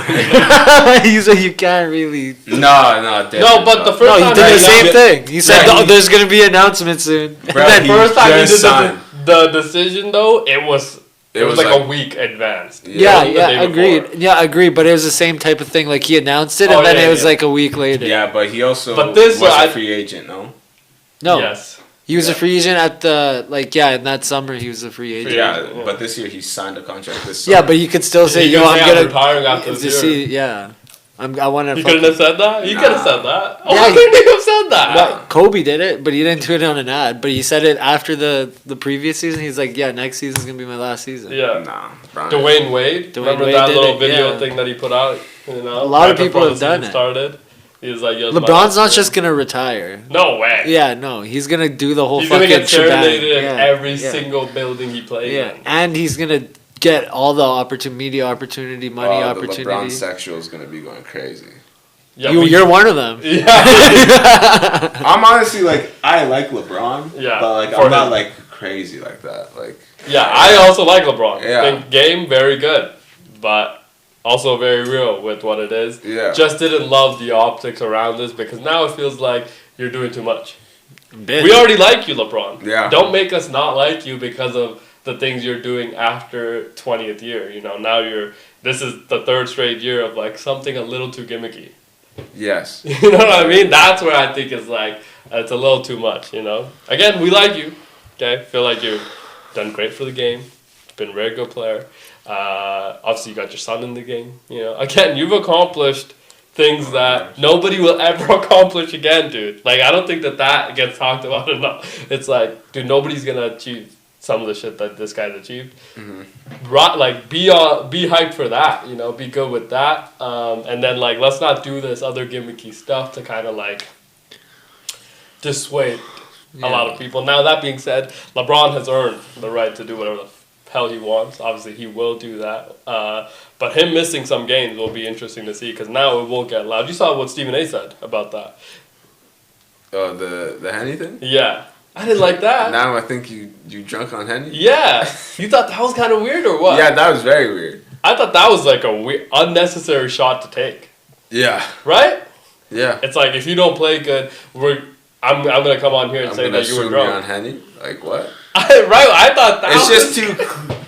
He's like, you can't really. No, No, but the first No, time he did the he same announced- thing. He said, Yeah, "Oh, he- there's gonna be an announcement soon." Bro, The he first time he did just signed. the decision, though, it was like a week advanced. Yeah, The day agreed. before. Yeah, agreed. But it was the same type of thing. Like he announced it, Oh, and then yeah, it was yeah. like a week later. Yeah, but he also But this, was I- a free agent, no? No, Yes. he was Yeah. a free agent at the in that summer he was a free agent. Free Yeah, agent, yeah. but this year he signed a contract this Yeah, summer. but you could still say, You "Yo, could I'm say gonna retiring after to this year. see." Yeah, I want to. You couldn't have said that? You could have Nah. said that. Oh, Yeah, why couldn't you have said that? Well, Kobe did it, but he didn't do it on an ad. But he said it after the previous season. He's like, "Yeah, next season's gonna be my last season." Yeah. Nah, Brian. Dwayne Wade. Dwayne Remember Wade that did little it, video yeah. thing that he put out? You know, A lot of right people before have the done season it. started. He was like, "Yo, it's my LeBron's last not year." just gonna retire. No way. Yeah, no, he's gonna do the whole He's fucking gonna get shebang. serenaded in Yeah, every yeah. single building he plays Yeah, in. and he's gonna get all the media opportunity, money The opportunity. LeBron sexual is gonna be going crazy. Yeah, You're one of them. Yeah. I'm honestly like, I like LeBron, Yeah, but like for I'm not him. like crazy like that. Like, Yeah, I also like LeBron. Yeah. Think game very good, but also very real with what it is. Yeah. Just didn't love the optics around this because now it feels like you're doing too much. Bitch. We already like you, LeBron. Yeah. Don't make us not like you because of the things you're doing after 20th year. You know, now this is the third straight year of like something a little too gimmicky. yes. You know what I mean? That's where I think it's like, it's a little too much, you know? Again, we like you, okay? Feel like you've done great for the game. Been a very good player. Obviously, you got your son in the game, you know? Again, you've accomplished things that nobody will ever accomplish again, dude. Like, I don't think that gets talked about enough. It's like, dude, nobody's gonna achieve some of the shit that this guy's achieved. Like, be hyped for that, you know, be good with that. And then, like, let's not do this other gimmicky stuff to kind of, like, dissuade a lot of people. Now, that being said, LeBron has earned the right to do whatever the hell he wants. Obviously, he will do that. But him missing some games will be interesting to see because now it will get loud. You saw what Stephen A. said about that. Oh, the Henny thing? Yeah. I didn't like that. Now I think you drunk on Henny? Yeah. You thought that was kind of weird or what? Yeah, that was very weird. I thought that was like a unnecessary shot to take. Yeah. Right? Yeah. It's like, if you don't play good, I'm going to come on here and I'm say gonna that you were assume you're on drunk. Henny? Like what? I thought that It's was... just too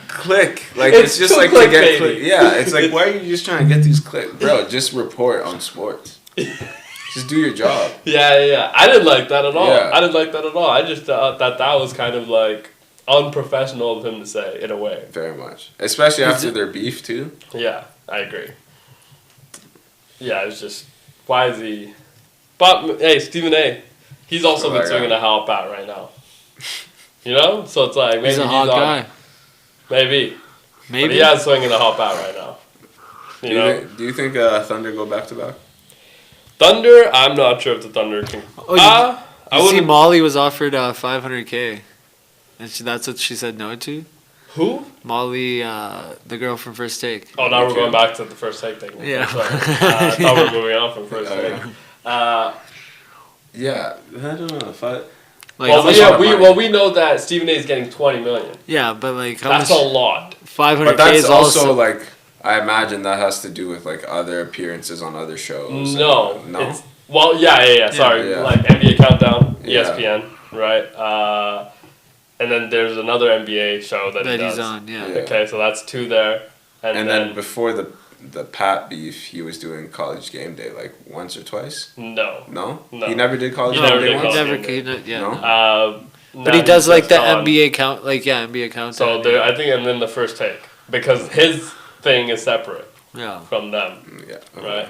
click. Like It's it's just too like to get clickbaity. click. Yeah, it's like why are you just trying to get these clicks, bro? Just report on sports. Just do your job. Yeah. I didn't like that at all. Yeah. I didn't like that at all. I just thought that was kind of like unprofessional of him to say, in a way. Very much, especially after their beef too. Yeah, I agree. Yeah, it's just, why is he... But, hey, Stephen A., he's also been swinging a help out right now. You know? So it's like, maybe He's a hot on... guy. Maybe. But Maybe. he has swinging a hop out right now. You know? Do you think Thunder go back to back? Thunder, I'm not sure if the Thunder can... Oh, I you see, wouldn't... Molly was offered $500K, and that's what she said no to. Who? Molly, the girl from First Take. Oh, now we're going back to the first take thing. Yeah. Sorry. I thought we were moving on from first take. Yeah, I don't know if I. Like, Well, how much- we know that Stephen A. is getting $20 million. yeah, but like how That's much? a lot. 500K But that's is also like I imagine that has to do with like other appearances on other shows. No. no. It's, well, yeah. Sorry, Yeah. like NBA Countdown, Yeah. ESPN, right? And then there's another NBA show that he that does. he's on. Yeah. Yeah. Okay, so that's two there, And then before the Pat beef, he was doing College Game Day like once or twice. no. No, No. he never did College He Game never Day did once. College Never, Game Day. yeah. No? But he Now does he's like just the on- NBA count, like NBA count. So there, I think, and then the first take because his thing is separate yeah. from them, Yeah. right?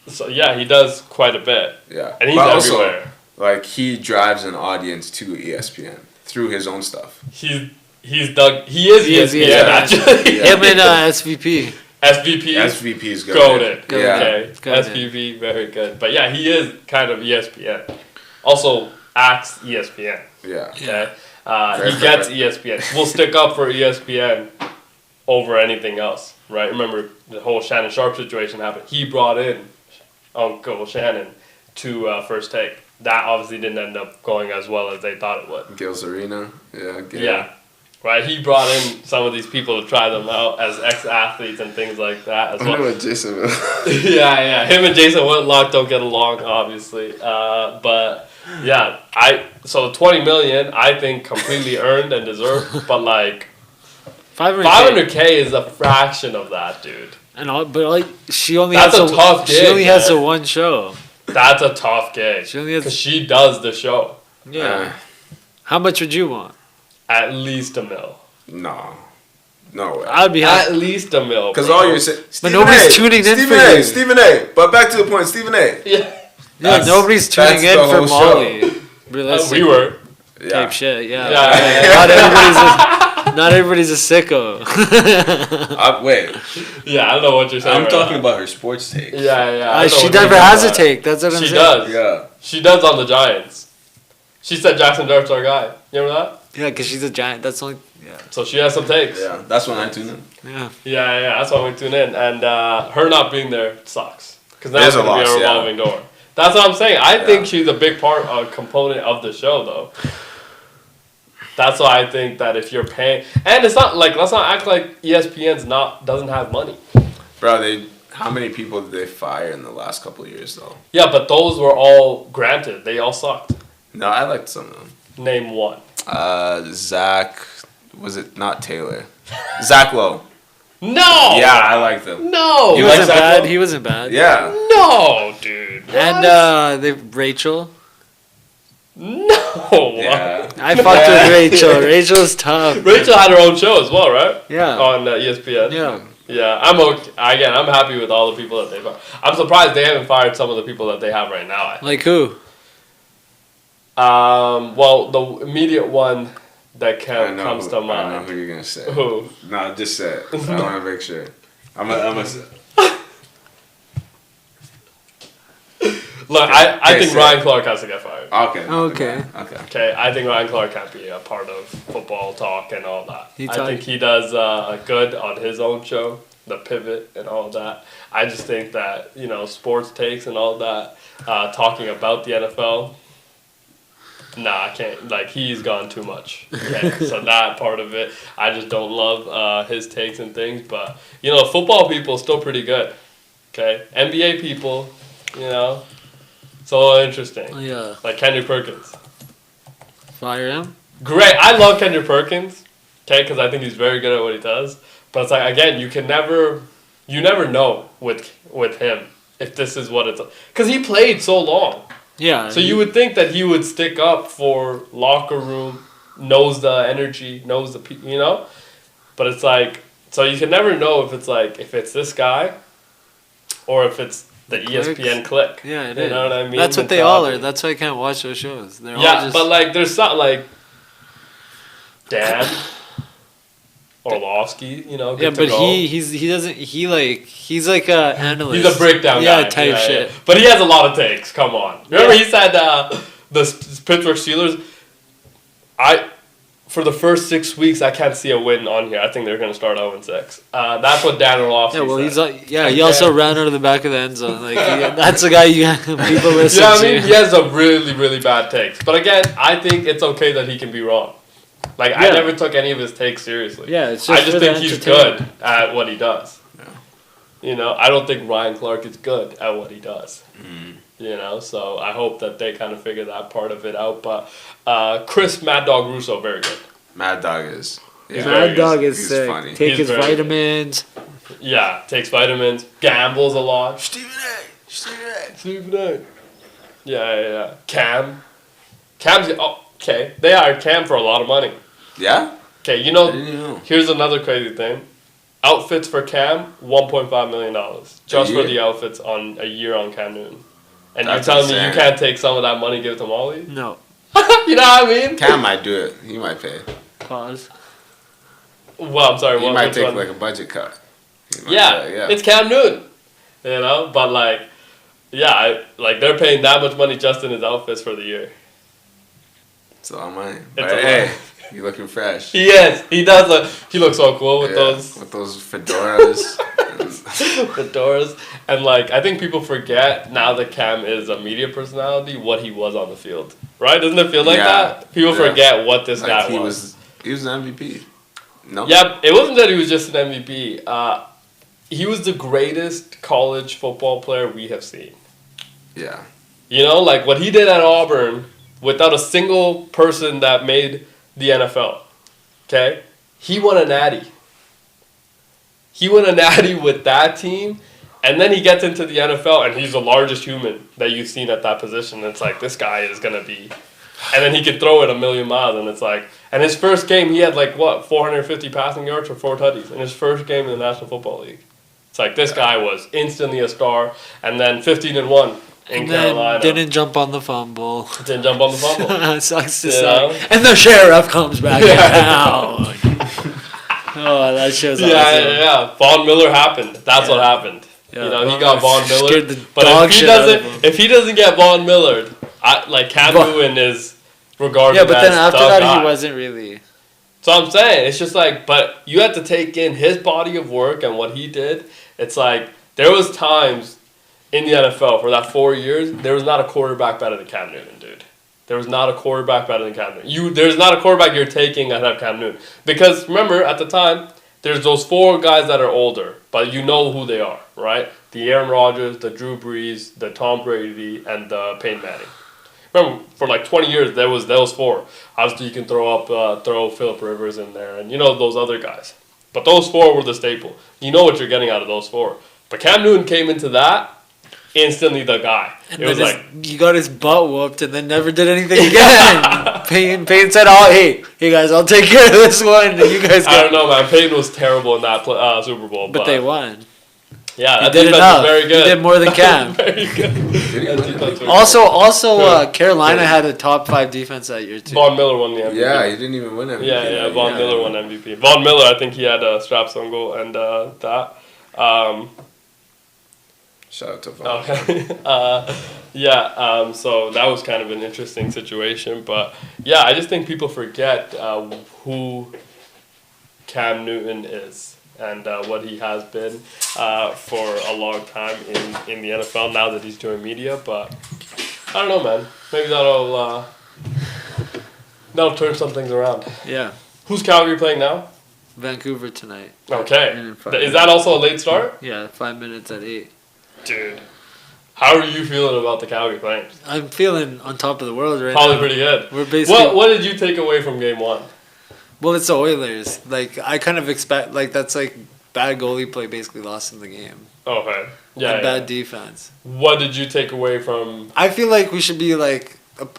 So yeah, he does quite a bit, Yeah. and he's But also, everywhere. like he drives an audience to ESPN through his own stuff. He's Doug. He is He is ESPN ESPN. actually. Yeah. Him and SVP. SVP. SVP is good. Goated. Goated. Yeah. Okay. Goated. SVP, very good. But yeah, he is kind of ESPN. Also acts ESPN. Yeah. Okay. Very He gets perfect. ESPN. We'll stick up for ESPN over anything else, right? Remember the whole Shannon Sharp situation happened. He brought in Uncle Shannon to First Take. That obviously didn't end up going as well as they thought it would. Gil Serena. Yeah. Gil. Yeah. Right, he brought in some of these people to try them out as ex-athletes and things like that as I wonder well. what Jason. yeah. Him and Jason Whitlock don't get along, obviously. But yeah, so 20 million, I think completely earned and deserved. But like 500K is a fraction of that, dude. And all, but like she only That's has a tough She gig, only has man. the one show. That's a tough gig She only has. because she does the show. Yeah. How much would you want? At least $1 million. No. No way. I'd be happy. At least $1 million. Because bro. all you're saying. But nobody's tuning in Stephen for A. you. Stephen A. But back to the point, Stephen A. Yeah. Yeah, That's- nobody's tuning that's in the for whole Molly. show. Realistically. We were. Yeah. Type shit. Yeah. Yeah. Not everybody's a sicko. Wait. Yeah, I don't know what you're saying. I'm right talking now. about her sports take. Yeah. I don't know She what never you're has a talking take. That's what about. I'm She saying. does. Yeah. She does on the Giants. She said Jackson Dart's our guy. You remember that? Yeah, because she's a giant. That's only. Yeah. So she has some takes. Yeah, that's when I tune in. Yeah. Yeah. That's why we tune in. And her not being there sucks. Because now It it's is a going to be a loss, yeah. revolving door. That's what I'm saying. I think Yeah. she's a big part, a component of the show, though. That's why I think that if you're paying, and it's not like let's not act like ESPN's doesn't have money. Bro, how many people did they fire in the last couple of years, though? Yeah, but those were all granted. They all sucked. No, I liked some of them. Name one. Zach, was it not Taylor? Zach Lowe. No. Yeah, I liked him. No. He You like wasn't Zach bad. Lowe? He wasn't bad. Yeah. No, dude. And Rachel. No. Yeah. I fucked with Rachel. Rachel's tough. Rachel had her own show as well, right? Yeah. On ESPN. Yeah. Yeah, I'm okay. Again, I'm happy with all the people that they've. I'm surprised they haven't fired some of the people that they have right now. Like who? Well, the immediate one that I know comes who- to I know mind. who you're going to say. Who? No, just say it. I want to make sure. I'm a Look, I Okay, think say Ryan Clark has to get fired. Okay. Okay. Okay. Okay, I think Ryan Clark can't be a part of football talk and all that. He I talk- think he does good on his own show, the pivot and all that. I just think that sports takes and all that, talking about the NFL. Nah, I can't. Like he's gone too much. Okay, so that part of it, I just don't love his takes and things. But football people still pretty good. Okay, NBA people, so interesting. Yeah. Like Kendrick Perkins. Fire him. Great. I love Kendrick Perkins, okay, because I think he's very good at what he does. But it's like, again, you never know with him if this is what it's, because he played so long. Yeah. So you would think that he would stick up for locker room, knows the energy, knows the, but it's like, so you can never know if it's this guy or if it's the ESPN clique. Yeah, it You is. know what I mean? That's what they all are. Mentality. That's why I can't watch those shows. They're all Yeah, just, but like there's something like Dan Orlovsky, good yeah, to but go. he's like a analyst. He's a breakdown guy. Yeah, type shit. Yeah. But he has a lot of takes. Come on. Remember he said the Pittsburgh Steelers. For the first 6 weeks, I can't see a win on here. I think they're going to start 0-6. That's what Dan Orlovsky Yeah, well, said. he's like, yeah. He Okay. also ran out of the back of the end zone. Like that's the guy people listen Yeah, I to. mean, he has some really, really bad takes. But again, I think it's okay that he can be wrong. Like, I Yeah. never took any of his takes seriously. Yeah, it's I just just for the think he's good entertainment. at what he does. I don't think Ryan Clark is good at what he does. So I hope that they kind of figure that part of it out. But Chris Mad Dog Russo, very good. Mad Dog is. He's very Mad Dog is he's sick. funny. Take He's his very good. vitamins. Yeah, takes vitamins, gambles a lot. Stephen A. Stephen A. Yeah. Cam's Okay, they hired Cam for a lot of money. Yeah? Okay, you I know, didn't even know. here's another crazy thing. Outfits for Cam, $1.5 million. Just for year? the outfits on a year on Cam Newton. And That's you're telling me you insane. can't take some of that money and give it to Molly? No. You know what I mean? Cam might do it. He might pay. Pause. Well, I'm sorry, He what, might which take one? like a budget cut. He might Yeah, do it, it's Cam Newton. You know, but like, yeah, like they're paying that much money just in his outfits for the year. It's a lot of money. It's But a hey, lot. you looking fresh. He is. He does look. He looks so cool with Yeah, those with those fedoras. fedoras. And like, I think people forget now that Cam is a media personality what he was on the field. Right? Doesn't it feel like Yeah, that? People yeah. forget what this Like guy he was. he was an MVP. No. Yeah, it wasn't that he was just an MVP. He was the greatest college football player we have seen. Yeah. You know, like what he did at Auburn without a single person that made the NFL. Okay? He won a natty. He won a natty with that team, and then he gets into the NFL, and he's the largest human that you've seen at that position. It's like, this guy is going to be... And then he could throw it a million miles, and it's like... And his first game, he had like, what, 450 passing yards for 4 tutties in his first game in the National Football League. It's like, this guy was instantly a star, and then 15-1 in And Carolina. then didn't jump on the fumble. Didn't jump on the fumble. Sucks to You suck. know? And the sheriff comes back down. Oh, that show's awesome. Yeah. Von Miller happened. That's what happened. Yeah, You know, he Von got Von Miller Miller. scared the But dog if he shit out of him. doesn't, if he doesn't get Von Miller, Cam Von- Newton is regarded Yeah, but as then after the that, guy. he wasn't really. So I'm saying it's just like, but you have to take in his body of work and what he did. It's like there was times in the NFL for that 4 years, there was not a quarterback better than Cam Newton, dude. There was not a quarterback better than Cam Newton. There's not a quarterback you're taking ahead of Cam Newton. Because remember, at the time, there's those 4 guys that are older, but you know who they are, right? The Aaron Rodgers, the Drew Brees, the Tom Brady, and the Peyton Manning. Remember, for like 20 years, there was those 4. Obviously, you can throw Phillip Rivers in there, and you know those other guys. But those 4 were the staple. You know what you're getting out of those 4. But Cam Newton came into that, instantly the guy. And It was then like, he got his butt whooped and then never did anything again. Payne said, "Oh, hey guys, I'll take care of this one. And you guys." I don't know, man. Peyton was terrible in that Super Bowl. But they won. Yeah, He that did defense enough. was very good. He did more than Cam. Very good. Did he That win? defense was Also, Carolina had a top 5 defense that year too. Von Miller won the MVP. Yeah, he didn't even win MVP. Yeah, Von Miller won MVP. Von Miller, I think he had a straps on goal and that. Shout out to Von. Okay. So that was kind of an interesting situation. But yeah, I just think people forget who Cam Newton is and what he has been for a long time in the NFL now that he's doing media. But I don't know, man. Maybe that'll turn some things around. Yeah, Who's Calgary playing now? Vancouver tonight. Okay. In 5 Is that also a late start? Yeah, 5 minutes at 8. Dude. How are you feeling about the Calgary Flames? I'm feeling on top of the world right Probably now. pretty good. We're basically What did you take away from game 1? well, it's the Oilers. Like I kind of expect that's like bad goalie play basically lost in the game. Okay. Yeah. And yeah. bad defense. What did you take away from... I feel like we should be like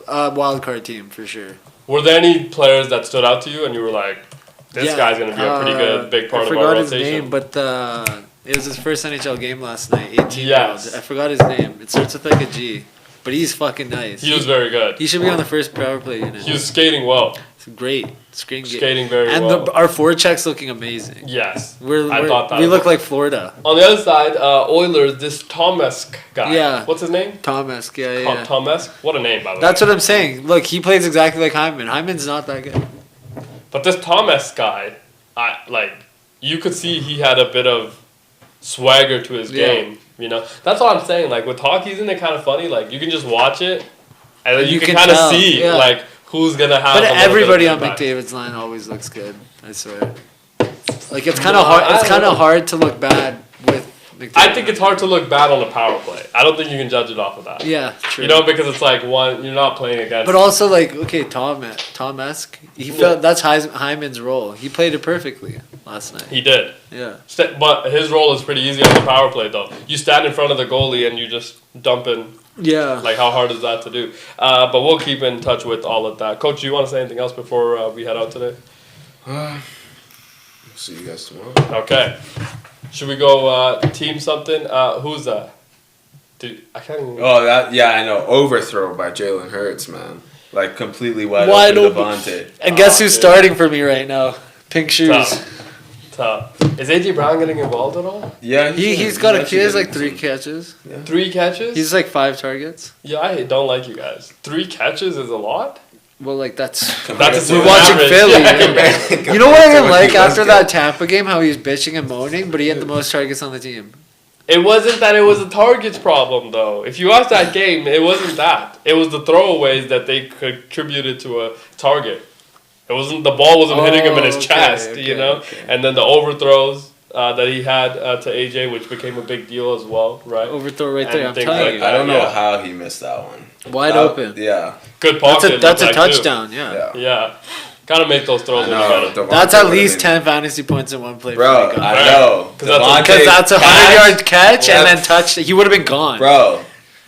a wild card team for sure. Were there any players that stood out to you and you were like, this guy's going to be a pretty good big part I of our forgot his rotation? name, but it was his first NHL game last night. 18 Yes. I forgot his name. It starts with like a G, but he's fucking nice. He was very good. He should be on the first power play unit. He was skating well. It's great. Skating Very and well. our forecheck's looking amazing. Yes. I thought that we was- look like Florida. On the other side, Oilers, this Tomesk guy. Yeah. What's his name? Thomas, yeah. Tomesk? What a name, by the way. That's what I'm saying. Look, he plays exactly like Hyman. Hyman's not that good. But this Thomas guy, you could see he had a bit of swagger to his Yeah. game. You know, that's what I'm saying. Like with hockey, isn't it kind of funny? Like you can just watch it, and then you can kind of tell, see yeah. like who's gonna have. But a little everybody bit on of impact. McDavid's line always looks good. I swear. Like it's kind of hard. It's kind of hard to look bad with McDavid. I think it's hard to look bad on a power play. I don't think you can judge it off of that. Yeah, true. You know, because it's like one, you're not playing against. But also like Tom-esque. He felt that's Hyman's role. He played it perfectly last night. He did. Yeah. But his role is pretty easy on the power play, though. You stand in front of the goalie and you just dump in Yeah. Like, how hard is that to do? But we'll keep in touch with all of that. Coach, do you want to say anything else before we head out today? See you guys tomorrow. Okay. Should we go team something? Who's that? Dude, I can't even... Oh, I know. Overthrow by Jalen Hurts, man. Like, completely wide open Devontae. And guess who's dude. starting for me right now? Pink shoes. Tough. Is AJ Brown getting involved at all? Yeah, He's got a kid, like 3 catches. 3 catches? He's like 5 targets. Yeah, I don't like you guys. 3 catches is a lot? Well, like that's That's we're watching average. Philly. Yeah, right? You know what I didn't like after that Tampa game? How he was bitching and moaning, but he had the most targets on the team. It wasn't that it was a targets problem, though. If you watch that game, it wasn't that. It was the throwaways that they contributed to a target. It wasn't the ball wasn't hitting him in his chest, you know? And then the overthrows that he had to AJ, which became a big deal as well, right? Overthrow right there. And I'm things telling like you, that. I don't know Yeah. how he missed that one. wide open. Yeah. Good pocket. That's a looked like, too. touchdown. Yeah. Yeah. Gotta make those throws a I little know. better. Devontae That's at would've least been- 10 fantasy points in one play. Bro, for I Right. know. 'Cause that's a- Devontae because that's a catch, 100-yard catch Yeah. and then touch. He would have been gone. Bro.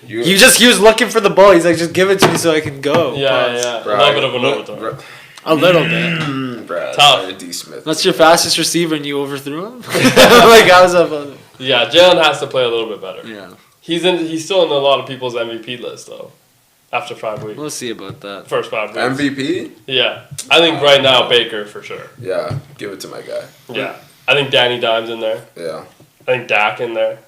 He was looking for the ball. He's like, just give it to me so I can go. Yeah, Pause. yeah. Bro, A little bit of an look, overthrow. A little bit. Bro, Tough. sorry, D. Smith. That's your fastest receiver and you overthrew him. Like I was up. Yeah, Jalen has to play a little bit better. Yeah, He's still in a lot of people's MVP list, though, after 5 weeks. we'll see about that. First 5 weeks. MVP? Yeah. I think right now, Baker for sure. Yeah, give it to my guy. Yeah. I think Danny Dimes in there. Yeah. I think Dak in there.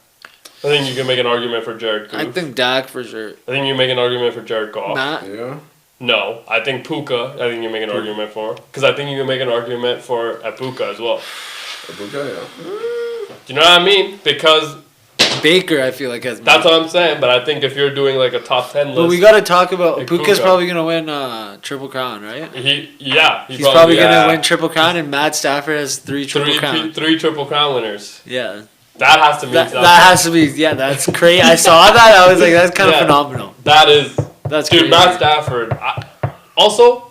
I think you can make an argument for Jared Goff. I think Dak for sure. I think you make an argument for Jared Goff. Matt. Yeah. No, I think Puka. I think you make an argument for because I think you can make an argument for Puka as well. Ibuka, yeah. Do you know what I mean? Because Baker, I feel like has. that's what I'm saying. But I think if you're doing like a top 10 list, But we got to talk about Like Puka's Puka. probably gonna win Triple Crown, right? he's He's probably yeah. gonna win Triple Crown, and Matt Stafford has 3 Triple Crown. three Triple Crown winners. Yeah, That has to mean that something. has to be. Yeah, that's crazy. I saw that. I was like, that's kind of Yeah. phenomenal. That is, That's dude. crazy. Matt Stafford. Also,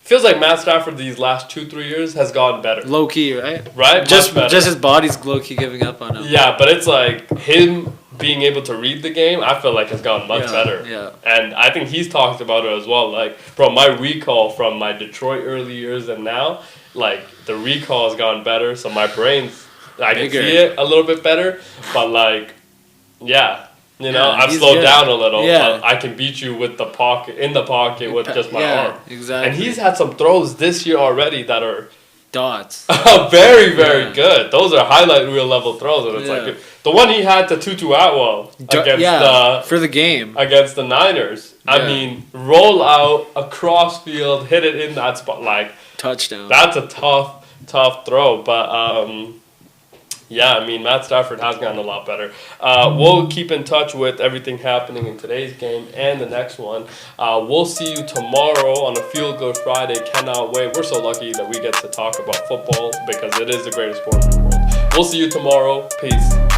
feels like Matt Stafford these last 2-3 years has gotten better. Low key, right? Right? Much Just better. his body's low key giving up on him. Yeah, but it's like him being able to read the game, I feel like has gotten much Yeah, better. yeah. And I think he's talked about it as well. Like, bro, my recall from my Detroit early years and now, like, the recall has gotten better. So my brain's, I can Bigger. see it a little bit better. But, like, yeah. You know, Yeah, I've he's slowed good. down a little. Yeah. But I can beat you with the pocket, in the pocket with just my yeah, arm. exactly. And he's had some throws this year already that are dots. very, very Yeah. good. Those are highlight reel level throws, and it's Yeah. like the one he had to Tutu Atwell against For the game. against the Niners. I Yeah. mean, roll out across field, hit it in that spot. Like Touchdown. that's a tough throw. But yeah, I mean, Matt Stafford has gotten a lot better. We'll keep in touch with everything happening in today's game and the next one. We'll see you tomorrow on a Feel Good Friday. Cannot wait. We're so lucky that we get to talk about football because it is the greatest sport in the world. We'll see you tomorrow. Peace.